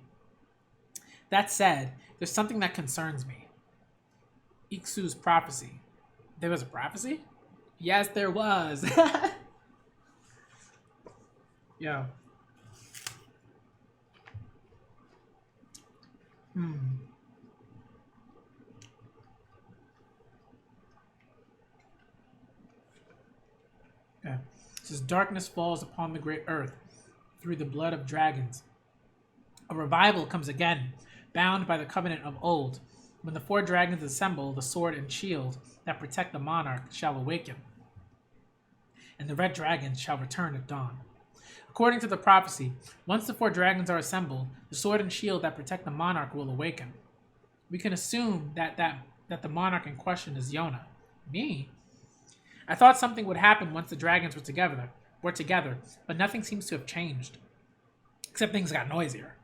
That said, there's something that concerns me. Iksu's prophecy. There was a prophecy? Yes, there was. Yo. Okay. It says, darkness falls upon the great earth through the blood of dragons. A revival comes again, bound by the covenant of old. When the 4 dragons assemble, the sword and shield that protect the monarch shall awaken, and the red dragons shall return at dawn. According to the prophecy, once the 4 dragons are assembled, the sword and shield that protect the monarch will awaken. We can assume that the monarch in question is Yona. Me? I thought something would happen once the dragons were together, but nothing seems to have changed. Except things got noisier.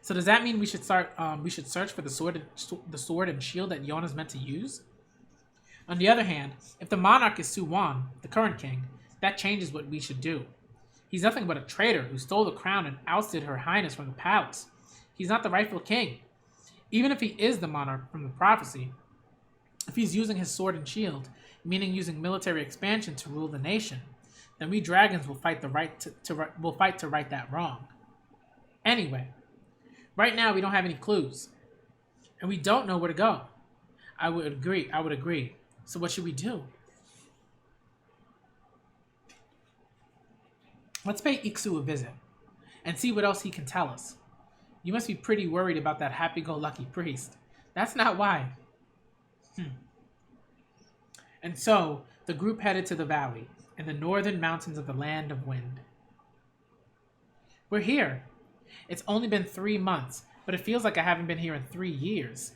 So does that mean we should search for the sword and shield that Yona's meant to use? On the other hand, if the monarch is Suwan, the current king, that changes what we should do. He's nothing but a traitor who stole the crown and ousted her highness from the palace. He's not the rightful king. Even if he is the monarch from the prophecy, if he's using his sword and shield, meaning using military expansion to rule the nation, then we dragons will fight to right that wrong. Anyway, right now we don't have any clues, and we don't know where to go. I would agree. So what should we do? Let's pay Iksu a visit and see what else he can tell us. You must be pretty worried about that happy-go-lucky priest. That's not why. And so, the group headed to the valley, in the northern mountains of the Land of Wind. We're here. It's only been 3 months, but it feels like I haven't been here in 3 years.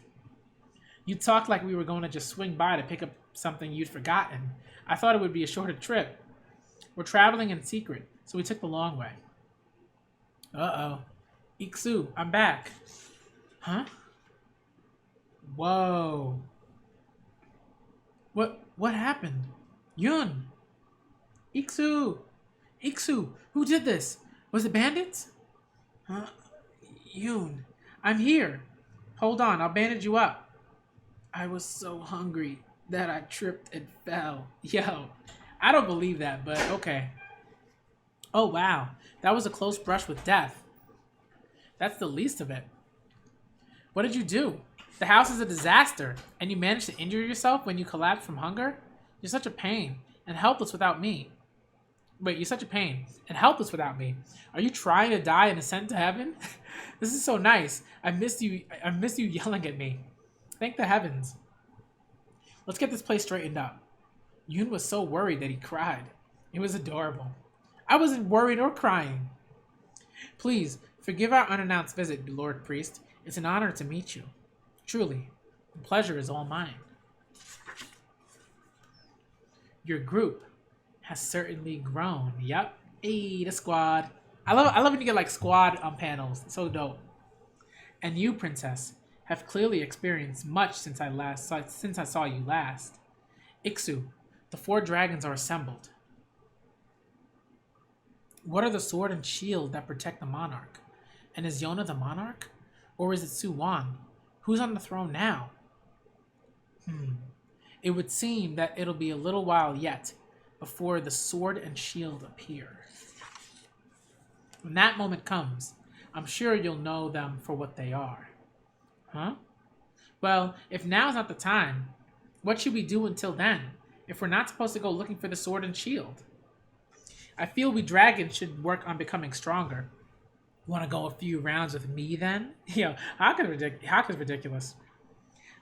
You talked like we were going to just swing by to pick up something you'd forgotten. I thought it would be a shorter trip. We're traveling in secret, so we took the long way. Uh-oh. Iksu, I'm back. Huh? Whoa. What happened? Yun! Iksu! Iksu! Who did this? Was it bandits? Huh? Yun, I'm here. Hold on, I'll bandage you up. I was so hungry that I tripped and fell. Yo, I don't believe that, but okay. Oh wow, that was a close brush with death. That's the least of it. What did you do? The house is a disaster, and you managed to injure yourself when you collapsed from hunger? You're such a pain, and helpless without me. Wait, you're such a pain, and helpless without me. Are you trying to die and ascend to heaven? This is so nice. I miss you yelling at me. Thank the heavens. Let's get this place straightened up. Yun was so worried that he cried. It was adorable. I wasn't worried or crying. Please, forgive our unannounced visit, Lord Priest. It's an honor to meet you. Truly. The pleasure is all mine. Your group has certainly grown. Yep. Hey, the squad. I love when you get like squad panels. So dope. And you, princess, have clearly experienced much since I saw you last. Iksu, the four dragons are assembled. What are the sword and shield that protect the monarch? And is Yona the monarch? Or is it Suwan? Who's on the throne now? It would seem that it'll be a little while yet before the sword and shield appear. When that moment comes, I'm sure you'll know them for what they are. Huh? Well, if now's not the time, what should we do until then, if we're not supposed to go looking for the sword and shield? I feel we dragons should work on becoming stronger. Want to go a few rounds with me then? Yo, Hawk is ridiculous.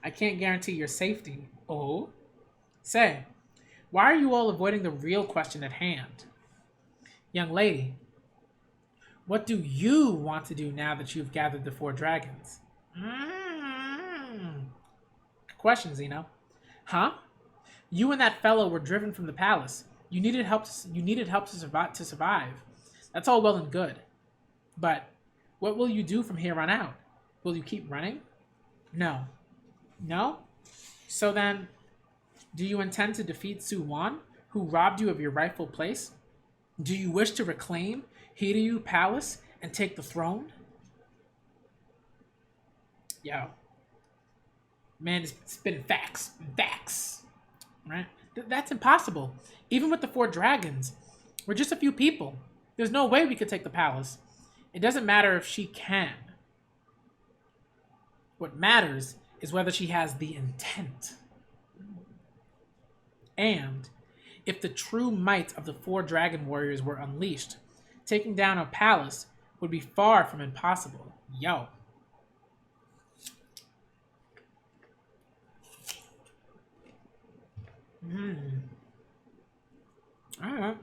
I can't guarantee your safety. Oh? Say, why are you all avoiding the real question at hand? Young lady, what do you want to do now that you've gathered the four dragons? Good question, Zeno. Huh? You and that fellow were driven from the palace. You needed help to survive. That's all well and good. But what will you do from here on out? Will you keep running? No. No? So then, do you intend to defeat Suwan, who robbed you of your rightful place? Do you wish to reclaim Hiryu Palace and take the throne? Yo. Man, it's spitting facts. Facts. Right? That's impossible. Even with the four dragons, we're just a few people. There's no way we could take the palace. It doesn't matter if she can. What matters is whether she has the intent. And if the true might of the four dragon warriors were unleashed, taking down a palace would be far from impossible. Yo. Alright.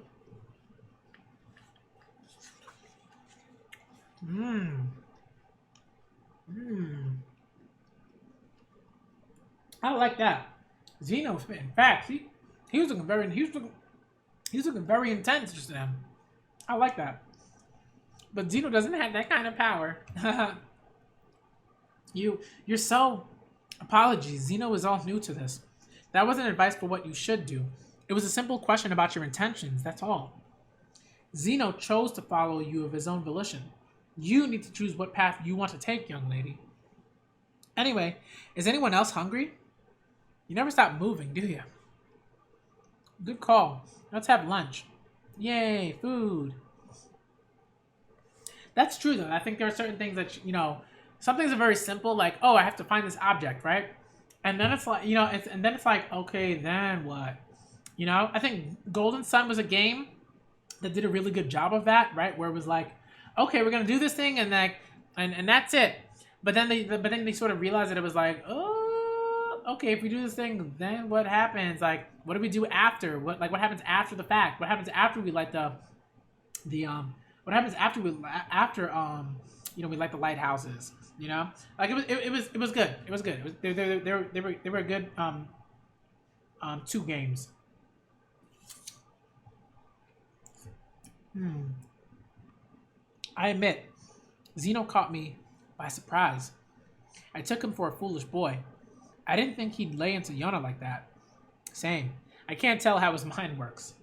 I like that. Zeno's spitting facts. He was looking very intense just then. I like that. But Zeno doesn't have that kind of power. You're so apologies. Zeno is all new to this. That wasn't advice for what you should do. It was a simple question about your intentions, that's all. Zeno chose to follow you of his own volition. You need to choose what path you want to take, young lady. Anyway, is anyone else hungry? You never stop moving, do you? Good call. Let's have lunch. Yay, food. That's true, though. I think there are certain things that, some things are very simple, like, oh, I have to find this object, right? And then it's like, okay, then what? I think Golden Sun was a game that did a really good job of that, right? Where it was like, okay, we're gonna do this thing, and and that's it. But then they sort of realized that it was like, oh, okay, if we do this thing, then what happens? Like, what do we do after? What happens after the fact? What happens after we light what happens after we light the lighthouses? Like it was good. It was good. They were a good two games. I admit, Zeno caught me by surprise. I took him for a foolish boy. I didn't think he'd lay into Yona like that. Same. I can't tell how his mind works.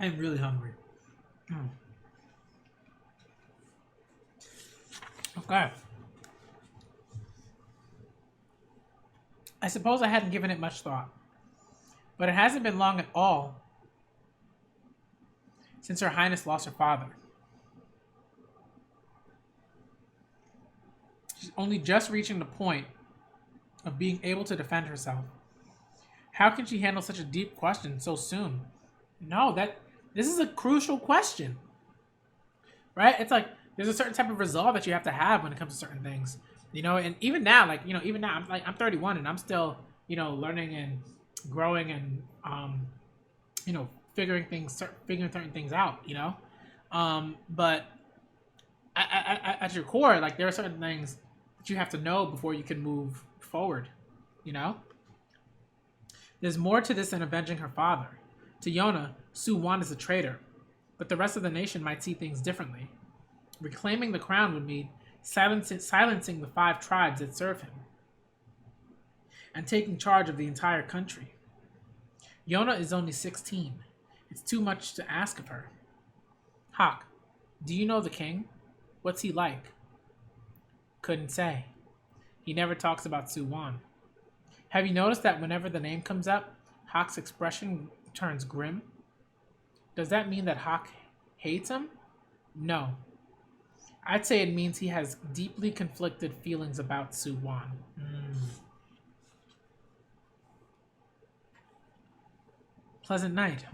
I'm really hungry. Okay. I suppose I hadn't given it much thought, but it hasn't been long at all since Her Highness lost her father. She's only just reaching the point of being able to defend herself. How can she handle such a deep question so soon? No, this is a crucial question, right? It's like there's a certain type of resolve that you have to have when it comes to certain things. You know, and even now, like, you know, even now, I'm 31 and I'm still, you know, learning and growing and you know, figuring certain things out. You know, but at your core, like there are certain things that you have to know before you can move forward. You know, there's more to this than avenging her father. To Yona, Su Wan is a traitor, but the rest of the nation might see things differently. Reclaiming the crown would mean silencing the 5 tribes that serve him and taking charge of the entire country. Yona is only 16. It's too much to ask of her. Hawk, do you know the king? What's he like? Couldn't say. He never talks about Su Wan. Have you noticed that whenever the name comes up, Hawk's expression turns grim? Does that mean that Hawk hates him? No. I'd say it means he has deeply conflicted feelings about Su Wan. Pleasant night.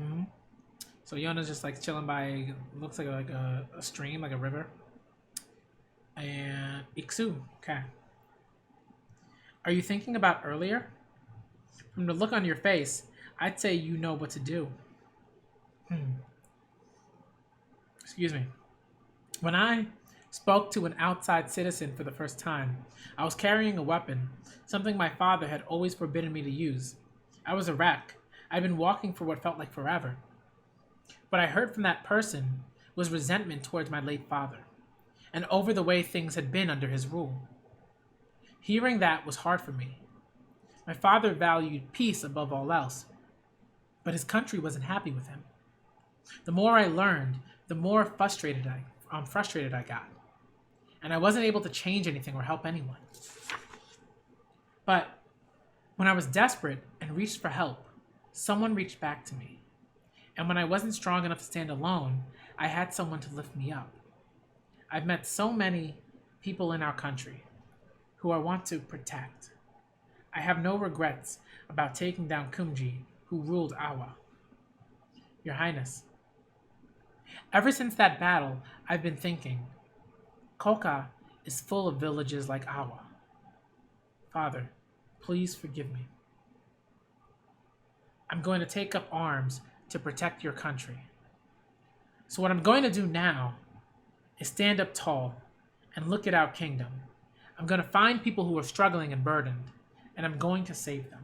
So Yona's just like chilling by, looks like a stream, like a river. And Iksu, okay. Are you thinking about earlier? From the look on your face, I'd say you know what to do. Excuse me. When I spoke to an outside citizen for the first time, I was carrying a weapon, something my father had always forbidden me to use. I was a wreck. I'd been walking for what felt like forever. What I heard from that person was resentment towards my late father, and over the way things had been under his rule. Hearing that was hard for me. My father valued peace above all else, but his country wasn't happy with him. The more I learned, the more frustrated I got, and I wasn't able to change anything or help anyone. But when I was desperate and reached for help, someone reached back to me. And when I wasn't strong enough to stand alone, I had someone to lift me up. I've met so many people in our country who I want to protect. I have no regrets about taking down Kumji, who ruled Awa. Your Highness, ever since that battle, I've been thinking, Koka is full of villages like Awa. Father, please forgive me. I'm going to take up arms to protect your country. So what I'm going to do now is stand up tall and look at our kingdom. I'm going to find people who are struggling and burdened, and I'm going to save them.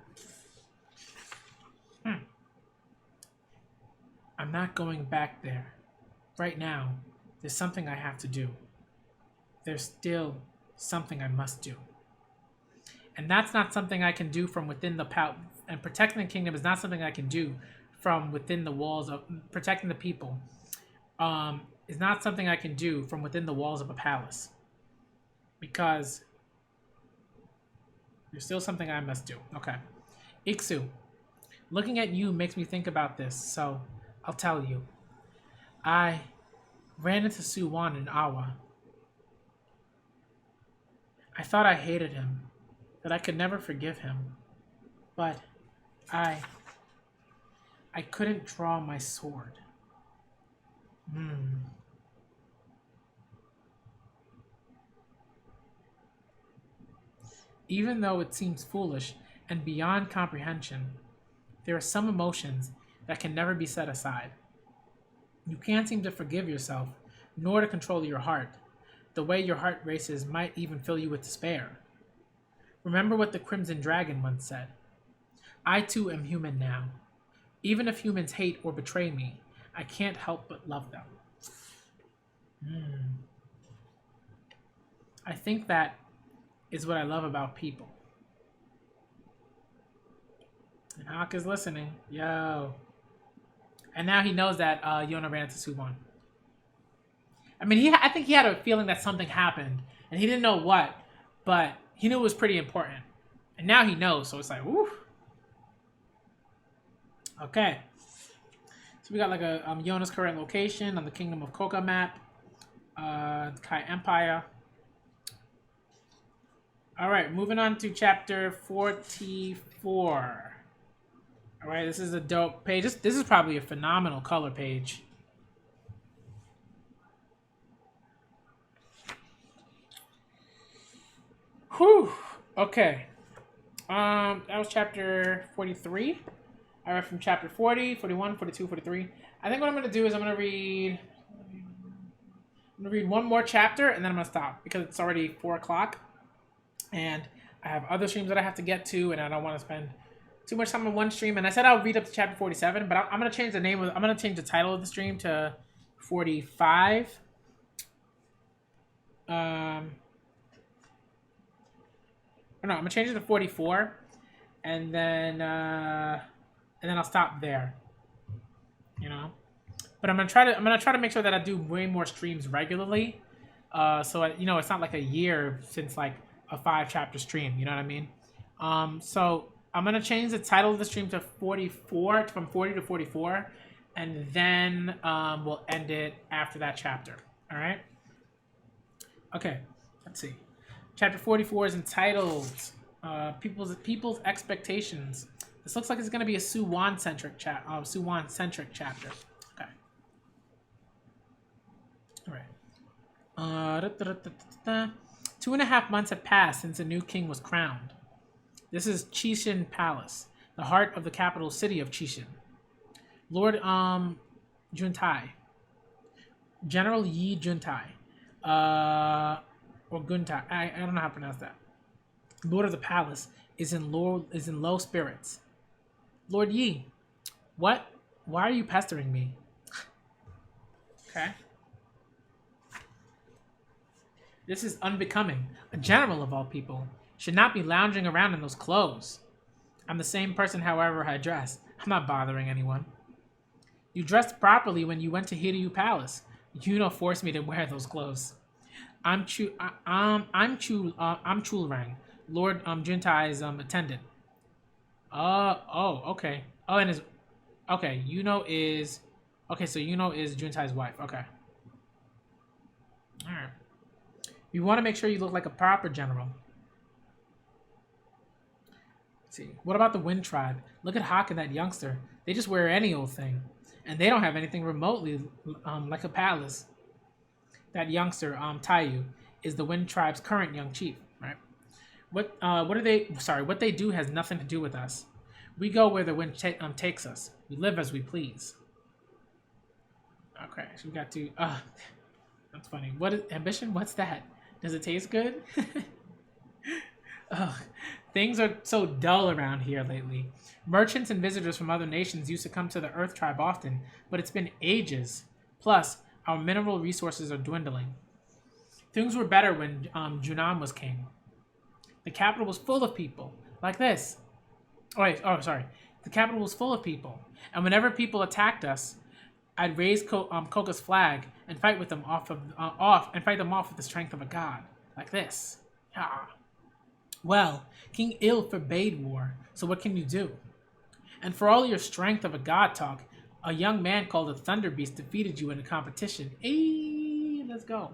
I'm not going back there. Right now, there's something I have to do. There's still something I must do. And that's not something I can do from within the palace. And protecting the kingdom is not something I can do from within the walls of protecting the people. Is not something I can do from within the walls of a palace. Because there's still something I must do. Okay. Iksu, looking at you makes me think about this, so I'll tell you. I ran into Su Wan in Awa. I thought I hated him, that I could never forgive him. But I couldn't draw my sword. Even though it seems foolish and beyond comprehension, there are some emotions that can never be set aside. You can't seem to forgive yourself, nor to control your heart. The way your heart races might even fill you with despair. Remember what the Crimson Dragon once said. I too am human now. Even if humans hate or betray me, I can't help but love them. I think that is what I love about people. And Hawk is listening. Yo. And now he knows that Yona ran into Su Wan. I mean, I think he had a feeling that something happened, and he didn't know what, but he knew it was pretty important. And now he knows, so it's like, woo. Okay. So we got like a Yona's current location on the Kingdom of Koka map. Kai Empire. Alright, moving on to chapter 44. Alright, this is a dope page. This is probably a phenomenal color page. Whew. Okay. That was chapter 43. I read from chapter 40, 41, 42, 43. I think what I'm going to do is I'm going to read one more chapter and then I'm going to stop because it's already 4 o'clock and I have other streams that I have to get to and I don't want to spend too much time on one stream. And I said I'll read up to chapter 47, but I'm going to change the I'm going to change the title of the stream to 45. No, I'm going to change it to 44 and then I'll stop there. You know? But I'm gonna try to make sure that I do way more streams regularly. So it's not like a year since like a 5-chapter stream. You know what I mean? So I'm gonna change the title of the stream to 44, from 40 to 44, and then we'll end it after that chapter. All right? Okay. Let's see. Chapter 44 is entitled "People's Expectations." This looks like it's gonna be a Suwon centric chapter. Okay. All right. 2.5 months have passed since a new king was crowned. This is Chishin Palace, the heart of the capital city of Chishin. Lord Juntai, General Yi Juntai, or Guntai. I don't know how to pronounce that. Lord of the palace is in low spirits. Lord Yi, what? Why are you pestering me? Okay. This is unbecoming. A general of all people should not be lounging around in those clothes. I'm the same person, however, I dress. I'm not bothering anyone. You dressed properly when you went to Hiryu Palace. Yuna forced me to wear those clothes. I'm Chulrang, Lord Juntai's attendant. Okay. Oh, and his okay. Yuno is okay. So Yuno is Juntai's wife. Okay. All right. You want to make sure you look like a proper general. Let's see. What about the Wind Tribe? Look at Hawk and that youngster. They just wear any old thing, and they don't have anything remotely like a palace. That youngster, Taiyu, is the Wind Tribe's current young chief, right? What are they? Sorry, what they do has nothing to do with us. We go where the wind takes us. We live as we please. Okay, so we got to. That's funny. What is ambition? What's that? Does it taste good? Ugh, things are so dull around here lately. Merchants and visitors from other nations used to come to the Earth Tribe often, but it's been ages. Plus, our mineral resources are dwindling. Things were better when Junam was king. The capital was full of people, like this. Sorry. The capital was full of people, and whenever people attacked us, I'd raise Koga's flag and fight with them off with the strength of a god, like this. Ah. Well, King Il forbade war, so what can you do? And for all your strength of a god talk, a young man called the Thunder Beast defeated you in a competition. Hey, let's go.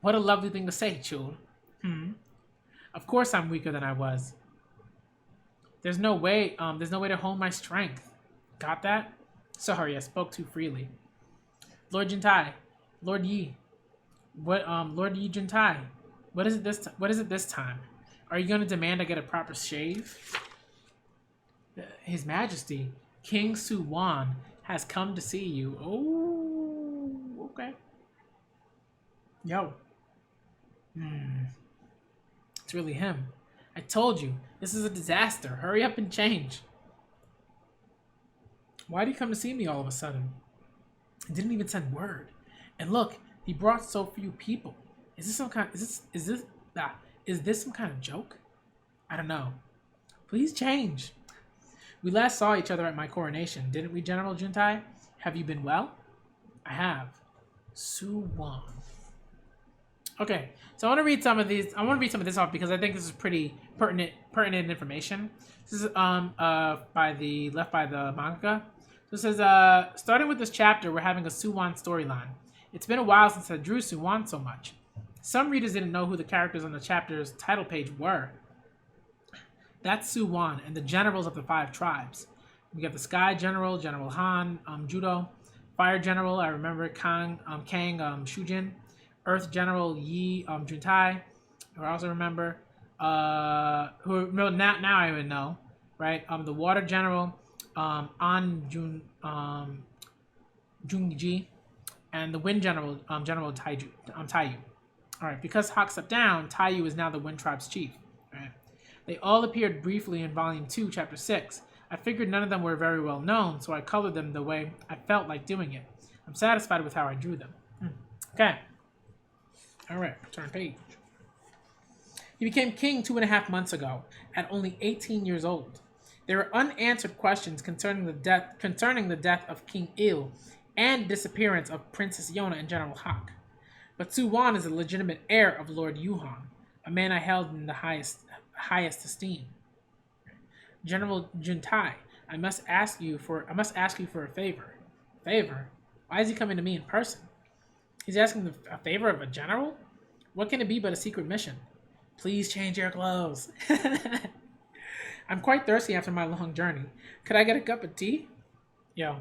What a lovely thing to say, Chul. Of course I'm weaker than I was. There's no way to hone my strength. Got that? Sorry, I spoke too freely. Lord Juntai, Lord Yi. Lord Yi Juntai. What is it this time? Are you going to demand I get a proper shave? His Majesty, King Suwon, has come to see you. Oh, okay. Yo. It's really him. I told you, this is a disaster. Hurry up and change. Why'd he come to see me all of a sudden? He didn't even send word. And look, he brought so few people. Is this some kind of joke? I don't know. Please change. We last saw each other at my coronation, didn't we, General Juntai? Have you been well? I have. Suwon. Okay, so I want to read some of these. I want to read some of this off because I think this is pretty pertinent information. This is left by the mangaka. So it says, starting with this chapter, we're having a Suwon storyline. It's been a while since I drew Suwon so much. Some readers didn't know who the characters on the chapter's title page were. That's Suwon and the generals of the 5 tribes. We got the Sky General, General Han, Judo. Fire General, I remember Kang, Shujin. Earth General Yi Juntai, I also remember. who no now I even know, right? The water general, An Junji, and the wind general, General Taiyu. All right, because Hawk stepped down, Taiyu is now the Wind Tribe's chief. All right. They all appeared briefly in Volume 2, Chapter 6. I figured none of them were very well known, so I colored them the way I felt like doing it. I'm satisfied with how I drew them. Okay. All right, turn page. He became king 2.5 months ago, at only 18 years old. There were unanswered questions concerning the death of King Il and disappearance of Princess Yona and General Hawk. But Su Wan is the legitimate heir of Lord Yuhan, a man I held in the highest esteem. General Juntai, I must ask you for a favor. Favor? Why is he coming to me in person? He's asking a favor of a general? What can it be but a secret mission? Please change your clothes. I'm quite thirsty after my long journey. Could I get a cup of tea? Yo.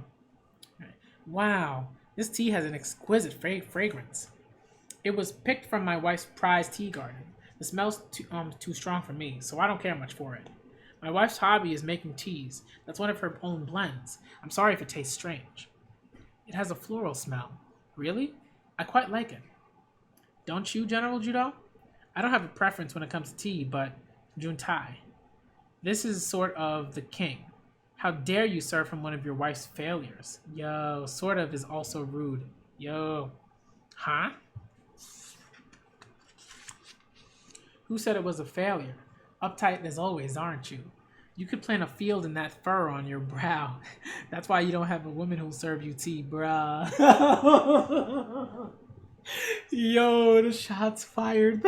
Wow, this tea has an exquisite fragrance. It was picked from my wife's prized tea garden. The smell's too strong for me, so I don't care much for it. My wife's hobby is making teas. That's one of her own blends. I'm sorry if it tastes strange. It has a floral smell. Really? I quite like it. Don't you, General Judo? I don't have a preference when it comes to tea, but Juntai. This is sort of the king. How dare you serve from one of your wife's failures? Yo, sort of is also rude. Yo. Huh? Who said it was a failure? Uptight as always, aren't you? You could plant a field in that fur on your brow. That's why you don't have a woman who'll serve you tea, bruh. Yo, the shots fired.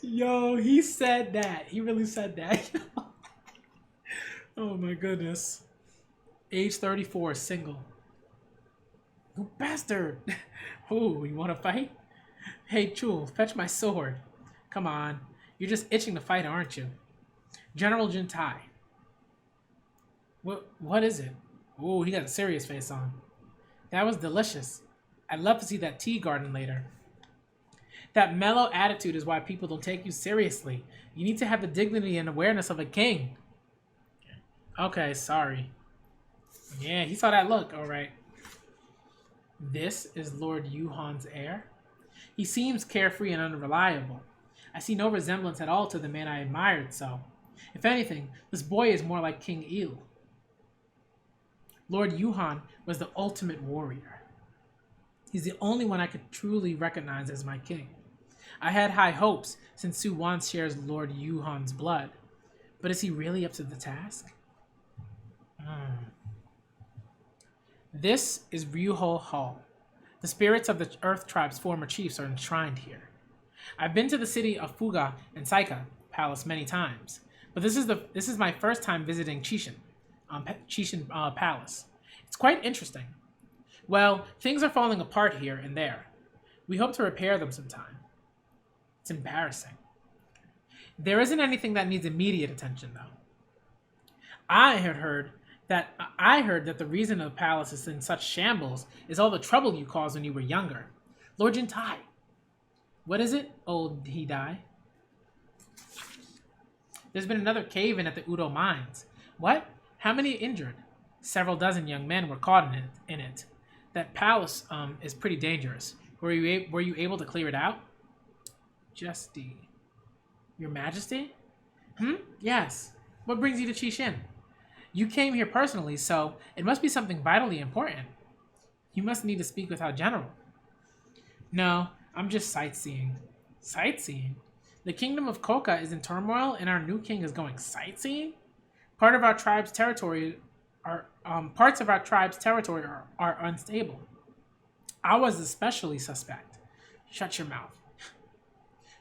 Yo, he said that. He really said that. Oh my goodness. Age 34, single. You bastard. Ooh, you want to fight? Hey, Chul, fetch my sword. Come on. You're just itching to fight, aren't you? General Juntai. What is it? Ooh, he got a serious face on. That was delicious. I'd love to see that tea garden later. That mellow attitude is why people don't take you seriously. You need to have the dignity and awareness of a king. Okay, sorry. Yeah, he saw that look. All right. This is Lord Yuhan's heir. He seems carefree and unreliable. I see no resemblance at all to the man I admired so. If anything, this boy is more like King Il. Lord Yuhan was the ultimate warrior. He's the only one I could truly recognize as my king. I had high hopes since Su Wan shares Lord Yuhan's blood. But is he really up to the task? This is Ryuho Hall. The spirits of the Earth Tribe's former chiefs are enshrined here. I've been to the city of Fuga and Saika Palace many times, but this is my first time visiting Chishin Palace. It's quite interesting. Well, things are falling apart here and there. We hope to repair them sometime. It's embarrassing. There isn't anything that needs immediate attention, though. I heard that the reason the palace is in such shambles is all the trouble you caused when you were younger. Lord Jintai. What is it, old Hidai? There's been another cave-in at the Udo mines. What? How many injured? Several dozen young men were caught in it. That palace is pretty dangerous. Were you able to clear it out? Justy. Your Majesty? Yes. What brings you to Chishin? You came here personally, so it must be something vitally important. You must need to speak with our general. No, I'm just sightseeing. Sightseeing? The kingdom of Koka is in turmoil and our new king is going sightseeing? Parts of our tribe's territory are unstable. Awa's especially suspect. Shut your mouth.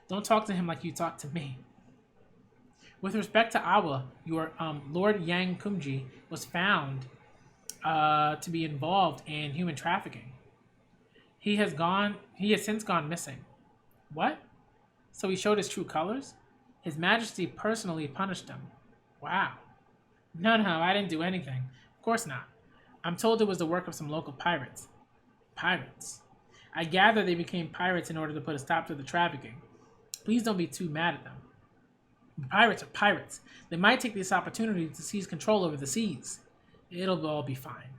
Don't talk to him like you talk to me. With respect to Awa, your Lord Yang Kumji was found to be involved in human trafficking. He has since gone missing. What? So he showed his true colors? His Majesty personally punished him. Wow. No, I didn't do anything. Of course not. I'm told it was the work of some local pirates. Pirates? I gather they became pirates in order to put a stop to the trafficking. Please don't be too mad at them. The pirates are pirates. They might take this opportunity to seize control over the seas. It'll all be fine.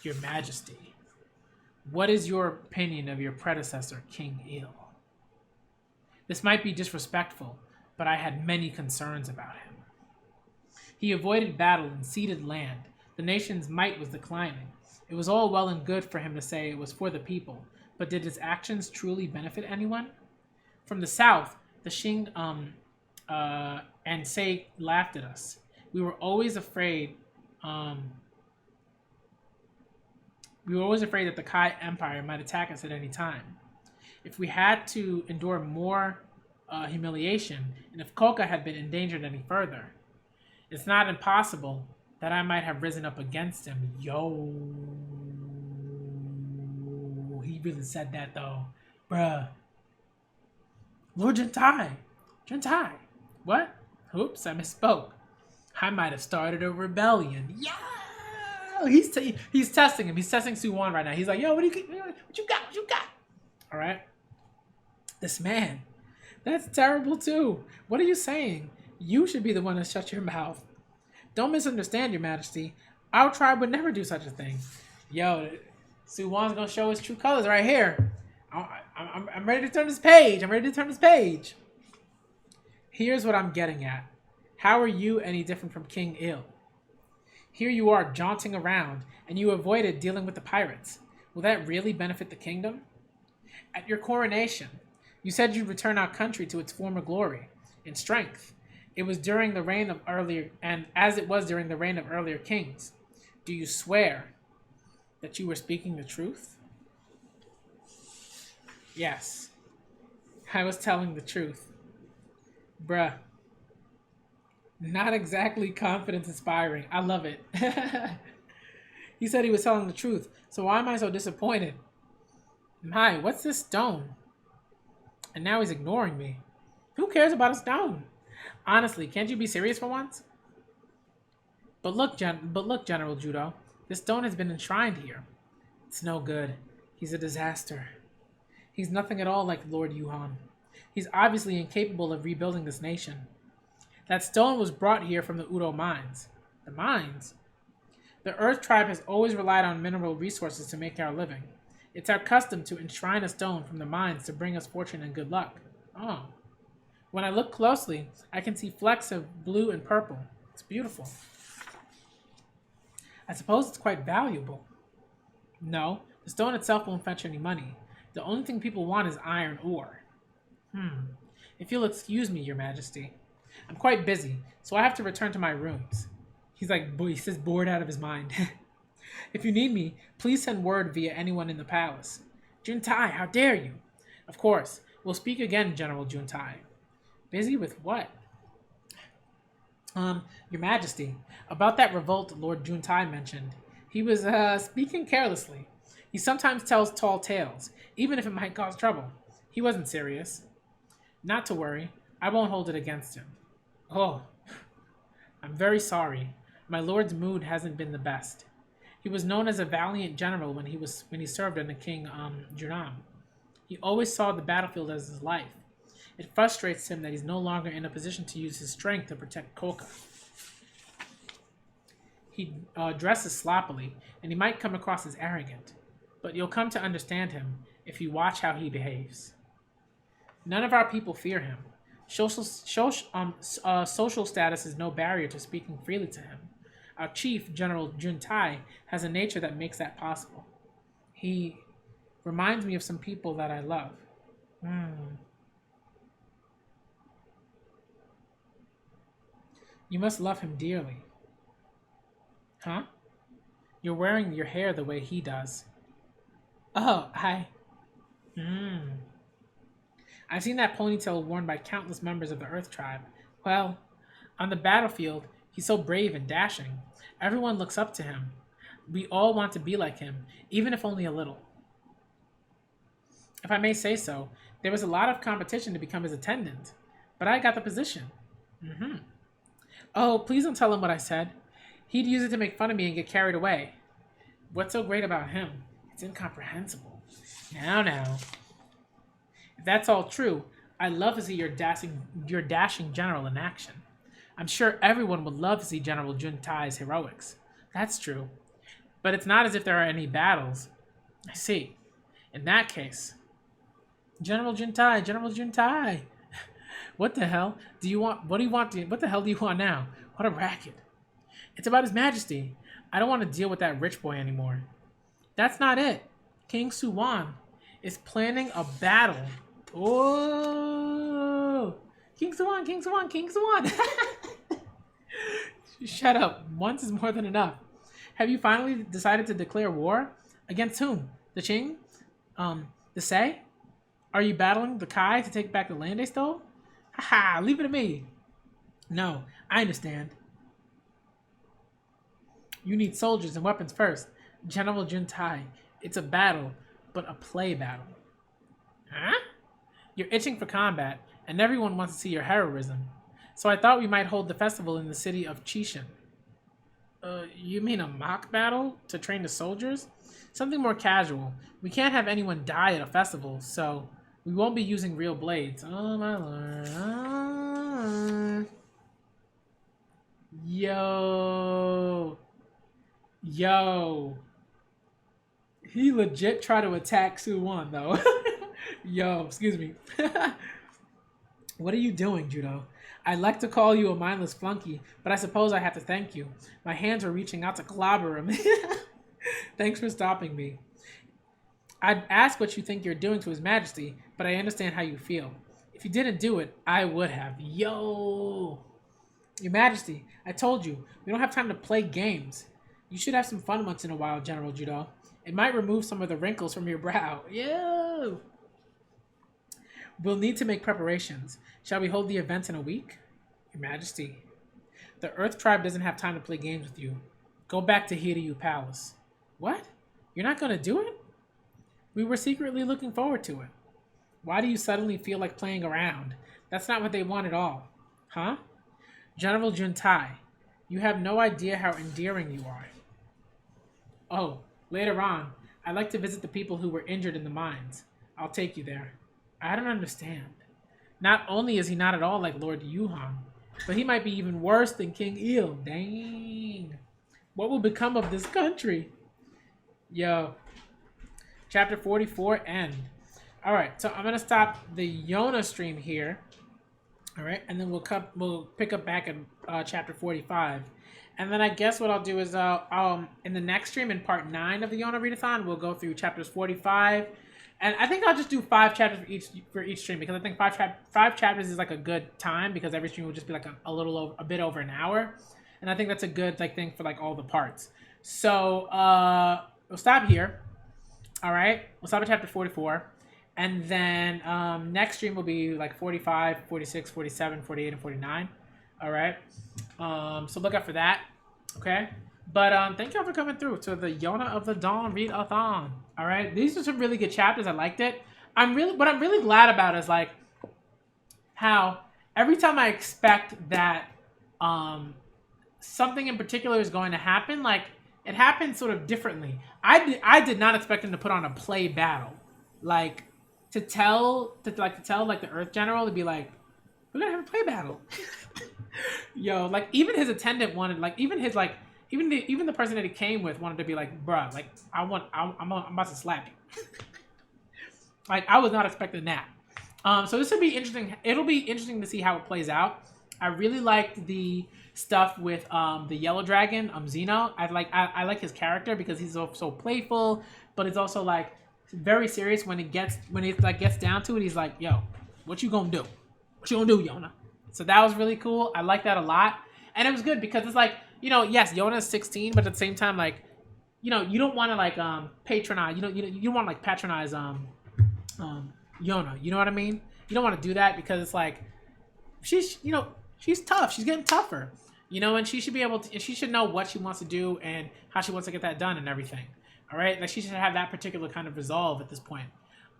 Your Majesty, what is your opinion of your predecessor, King Il? This might be disrespectful, but I had many concerns about him. He avoided battle and ceded land. The nation's might was declining. It was all well and good for him to say it was for the people, but did his actions truly benefit anyone? From the south, the Xing and Sei laughed at us. We were always afraid. We were always afraid that the Kai Empire might attack us at any time. If we had to endure more humiliation, and if Koka had been endangered any further, it's not impossible that I might have risen up against him. Yo, he really said that though, bruh. Lord Juntai, what? Oops, I misspoke. I might have started a rebellion. Yeah, he's testing him. He's testing Suwon right now. He's like, yo, what you got? What you got? All right. This man, that's terrible too. What are you saying? You should be the one to shut your mouth. Don't misunderstand, Your Majesty. Our tribe would never do such a thing. Yo, Suwon's gonna show his true colors right here. I'm ready to turn this page. Here's what I'm getting at. How are you any different from King Il? Here you are jaunting around, and you avoided dealing with the pirates. Will that really benefit the kingdom? At your coronation, you said you'd return our country to its former glory and strength. It was during the reign of earlier, and as it was during the reign of earlier kings. Do you swear that you were speaking the truth? Yes, I was telling the truth. Bruh. Not exactly confidence inspiring. I love it. He said he was telling the truth, so why am I so disappointed? My, what's this stone? And now he's ignoring me. Who cares about a stone? Honestly, can't you be serious for once? But look, General Judo. This stone has been enshrined here. It's no good. He's a disaster. He's nothing at all like Lord Yuhan. He's obviously incapable of rebuilding this nation. That stone was brought here from the Udo mines. The mines? The Earth Tribe has always relied on mineral resources to make our living. It's our custom to enshrine a stone from the mines to bring us fortune and good luck. Oh. When I look closely, I can see flecks of blue and purple. It's beautiful. I suppose it's quite valuable. No, the stone itself won't fetch any money. The only thing people want is iron ore. If you'll excuse me, Your Majesty. I'm quite busy, so I have to return to my rooms. He says bored out of his mind. If you need me, please send word via anyone in the palace. Juntai, how dare you? Of course, we'll speak again, General Juntai. Busy with what? Your Majesty, about that revolt Lord Juntai mentioned. He was, speaking carelessly. He sometimes tells tall tales, even if it might cause trouble. He wasn't serious. Not to worry, I won't hold it against him. Oh, I'm very sorry. My lord's mood hasn't been the best. He was known as a valiant general when he served under King Junam. He always saw the battlefield as his life. It frustrates him that he's no longer in a position to use his strength to protect Koka. He dresses sloppily, and he might come across as arrogant, but you'll come to understand him if you watch how he behaves. None of our people fear him. Social status is no barrier to speaking freely to him. Our chief, General Juntai, has a nature that makes that possible. He reminds me of some people that I love. You must love him dearly. Huh? You're wearing your hair the way he does. Oh, I've seen that ponytail worn by countless members of the Earth Tribe. Well, on the battlefield, he's so brave and dashing. Everyone looks up to him. We all want to be like him, even if only a little. If I may say so, there was a lot of competition to become his attendant, but I got the position. Oh, please don't tell him what I said. He'd use it to make fun of me and get carried away. What's so great about him? It's incomprehensible. Now. If that's all true, I love to see your dashing general in action. I'm sure everyone would love to see General Juntai's heroics. That's true. But it's not as if there are any battles. I see. In that case, General Juntai, General Juntai. What the hell do you want? What do you want? What the hell do you want now? What a racket. It's about His Majesty. I don't want to deal with that rich boy anymore. That's not it. King Suwan is planning a battle. Oh, King Suwan, King Suwan, King Suwan. Shut up. Once is more than enough. Have you finally decided to declare war? Against whom? The Qing? The Sei? Are you battling the Kai to take back the land they stole? Haha, leave it to me. No, I understand. You need soldiers and weapons first. General Juntai, it's a battle, but a play battle. Huh? You're itching for combat, and everyone wants to see your heroism. So I thought we might hold the festival in the city of Chishan. You mean a mock battle to train the soldiers? Something more casual. We can't have anyone die at a festival, so we won't be using real blades. Oh my lord. Yo. Yo. He legit tried to attack Suwon though. Yo, excuse me. What are you doing, Judo? I'd like to call you a mindless flunky, but I suppose I have to thank you. My hands were reaching out to clobber him. Thanks for stopping me. I'd ask what you think you're doing to His Majesty, but I understand how you feel. If you didn't do it, I would have. Yo! Your Majesty, I told you, we don't have time to play games. You should have some fun once in a while, General Judo. It might remove some of the wrinkles from your brow. Yo! We'll need to make preparations. Shall we hold the event in a week? Your Majesty, the Earth Tribe doesn't have time to play games with you. Go back to Hiryu Palace. What? You're not going to do it? We were secretly looking forward to it. Why do you suddenly feel like playing around? That's not what they want at all. Huh? General Juntai, you have no idea how endearing you are. Oh, later on, I'd like to visit the people who were injured in the mines. I'll take you there. I don't understand. Not only is he not at all like Lord Yuhan, but he might be even worse than King Il. Dang. What will become of this country? Yo. Chapter 44, end. Alright, so I'm going to stop the Yona stream here. Alright, and then we'll pick up back at chapter 45. And then I guess what I'll do is in the next stream, in part 9 of the Yona Read-A-Thon, we'll go through chapters 45. And I think I'll just do 5 chapters for each stream, because I think 5 chapters is like a good time, because every stream will just be like a bit over an hour, and I think that's a good thing for all the parts. So we'll stop here. All right, we'll stop at chapter 44, and then next stream will be 45, 46, 47, 48, and 49. All right, so look out for that. Okay. But thank y'all for coming through to the Yona of the Dawn Read-A-Thon. All right, these are some really good chapters. I liked it. What I'm really glad about is how every time I expect that something in particular is going to happen, it happens sort of differently. I did not expect him to put on a play battle, to tell the Earth General to be we're gonna have a play battle. Yo, even his attendant wanted, even the person that he came with wanted to be bruh, I'm about to slap you. I was not expecting that. So this will be interesting. It'll be interesting to see how it plays out. I really liked the stuff with the yellow dragon, Zeno. I like his character because he's so playful, but it's also very serious when it gets down to it. He's yo, what you gonna do? What you gonna do, Yona? So that was really cool. I like that a lot, and it was good because it's yes, Yona's 16, but at the same time, you don't want to patronize. You don't want to patronize Yona. You know what I mean? You don't want to do that because it's she's tough. She's getting tougher. And she should be able to. She should know what she wants to do and how she wants to get that done and everything. All right, she should have that particular kind of resolve at this point.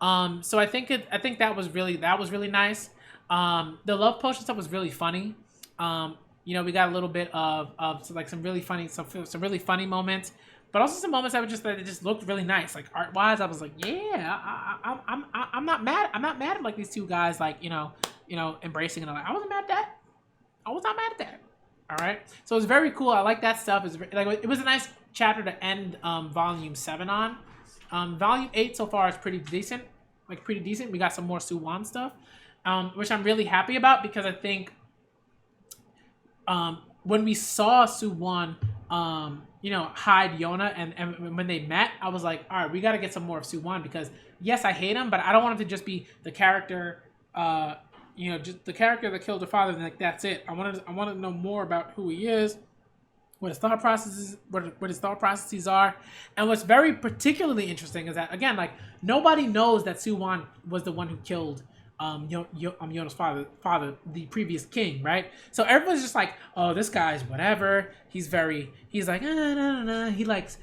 So I think that was really nice. The love potion stuff was really funny. We got a little bit of some really funny moments. but also some moments that it just looked really nice, like art wise. I was like, yeah, I'm not mad. I'm not mad at like these two guys, like embracing it. Like, I wasn't mad at that. I was not mad at that. All right, so it was very cool. I like that stuff. It was a nice chapter to end volume 7 on. Volume 8 so far is pretty decent. Like pretty decent. We got some more Su-Wan stuff, which I'm really happy about because I think when we saw Su-Wan, hide Yona, and when they met, I was like, all right, we got to get some more of Su-Wan because yes, I hate him, but I don't want him to just be the character, just the character that killed her father. And like that's it. I want to know more about who he is, what his thought processes are, and what's very particularly interesting is that again, like nobody knows that Su-Wan was the one who killed Yona's father, the previous king, right? So everyone's just like, oh, this guy's whatever. He's like, nah. He likes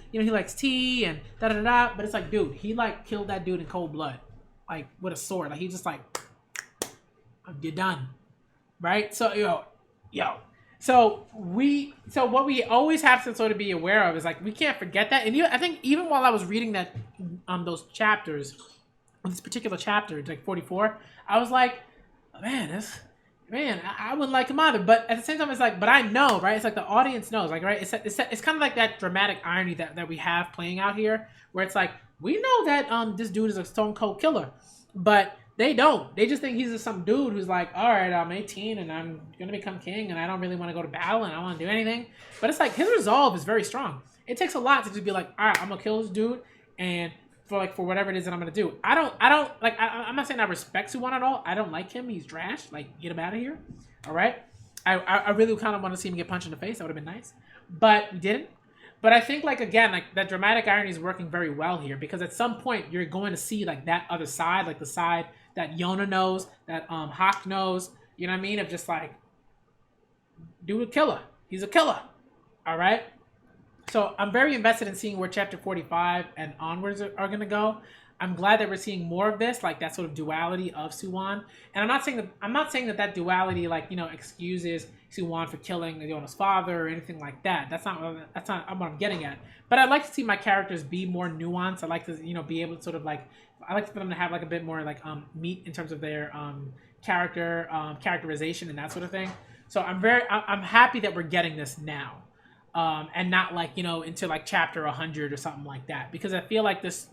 tea and da da da. But it's like, dude, he like killed that dude in cold blood, like with a sword. Like he just like, you're done, right? So yo. So what we always have to sort of be aware of is like we can't forget that. And I think even while I was reading that those chapters, this particular chapter, like 44, I was like, man, I wouldn't like him either. But at the same time, it's like, but I know, right? It's like the audience knows, like, right? It's kind of like that dramatic irony that we have playing out here, where it's like we know that this dude is a stone cold killer, but they don't. They just think he's just some dude who's like, all right, I'm 18 and I'm gonna become king, and I don't really want to go to battle and I don't want to do anything. But it's like his resolve is very strong. It takes a lot to just be like, all right, I'm gonna kill this dude and for whatever it is that I'm gonna do. I'm not saying I respect Su-Wan at all. I don't like him. He's trash. Like, get him out of here. All right. I really kind of want to see him get punched in the face. That would have been nice, but we didn't. But I think like again, like that dramatic irony is working very well here because at some point you're going to see like that other side, like the side that Yona knows, that Hawk knows. You know what I mean? Of just like, dude, a killer. He's a killer. All right. So I'm very invested in seeing where chapter 45 and onwards are going to go. I'm glad that we're seeing more of this, like that sort of duality of Su-Wan. And I'm not saying that duality, like, excuses Su-Wan for killing Yona's father or anything like that. That's not what I'm getting at. But I'd like to see my characters be more nuanced. I'd like to, be able to sort of like, I like for them to have like a bit more like meat in terms of their characterization and that sort of thing. So I'm happy that we're getting this now. And not like, into like chapter 100 or something like that. Because I feel like this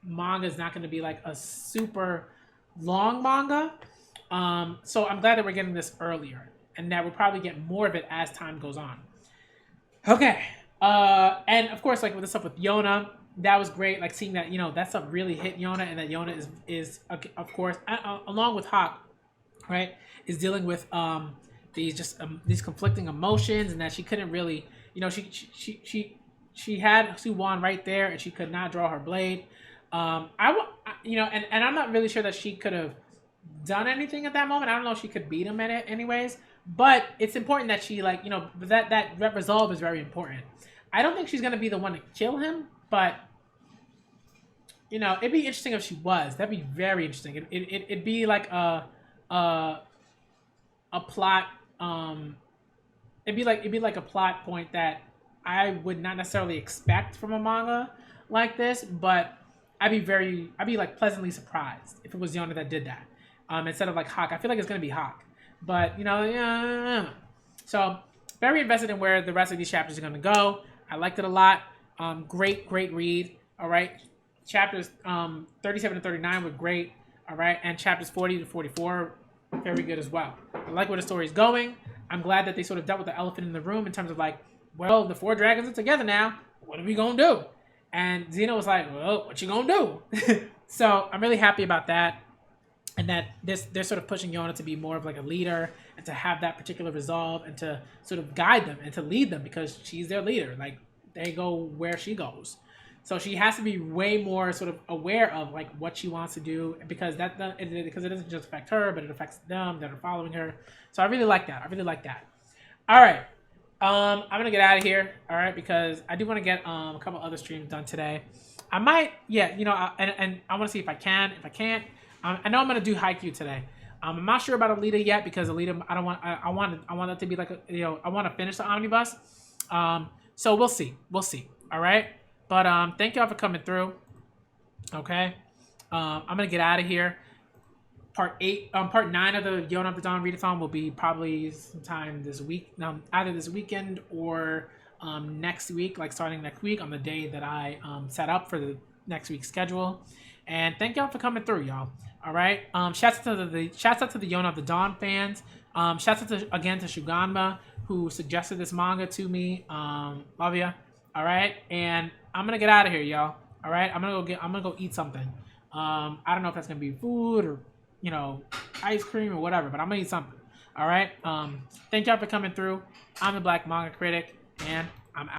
manga is not going to be like a super long manga. So I'm glad that we're getting this earlier. And that we'll probably get more of it as time goes on. Okay. And of course, like with the stuff with Yona, that was great. Like seeing that, that stuff really hit Yona. And that Yona is of course, along with Hawk, right, is dealing with these conflicting emotions. And that she couldn't really... she had Su-Wan right there, and she could not draw her blade. And I'm not really sure that she could have done anything at that moment. I don't know if she could beat him at it, anyways. But it's important that she that resolve is very important. I don't think she's gonna be the one to kill him, but it'd be interesting if she was. That'd be very interesting. It'd be like a plot. It'd be like a plot point that I would not necessarily expect from a manga like this, but I'd be like pleasantly surprised if it was Yona that did that, instead of like Hawk. I feel like it's gonna be Hawk, but yeah. So very invested in where the rest of these chapters are gonna go. I liked it a lot. Great read. All right, chapters 37 to 39 were great. All right, and chapters 40 to 44 very good as well. I like where the story is going. I'm glad that they sort of dealt with the elephant in the room in terms of like, well, the 4 dragons are together now. What are we gonna do? And Xena was like, well, what you gonna do? So I'm really happy about that. And that they're sort of pushing Yona to be more of like a leader and to have that particular resolve and to sort of guide them and to lead them because she's their leader. Like they go where she goes. So she has to be way more sort of aware of like what she wants to do because because it doesn't just affect her, but it affects them that are following her. So I really like that. All right. I'm gonna get out of here. All right, because I do want to get a couple other streams done today. I might, and I want to see if I can. If I can't, I know I'm gonna do Haikyuu today. I'm not sure about Alita yet because Alita, I want it to be like I want to finish the omnibus. So we'll see. All right. But thank y'all for coming through. Okay. I'm gonna get out of here. Part 9 of the Yona of the Dawn Read-A-Thon will be probably sometime this week. Either this weekend or next week, like starting next week on the day that I set up for the next week's schedule. And thank y'all for coming through, y'all. All right. Shouts out to the Yona of the Dawn fans. Shouts out again to Shuganma who suggested this manga to me. Love ya. All right. And I'm gonna get out of here, y'all. All right. I'm gonna go eat something. I don't know if that's gonna be food or ice cream or whatever, but I'm gonna eat something. All right. Thank y'all for coming through. I'm the Black Manga Critic, and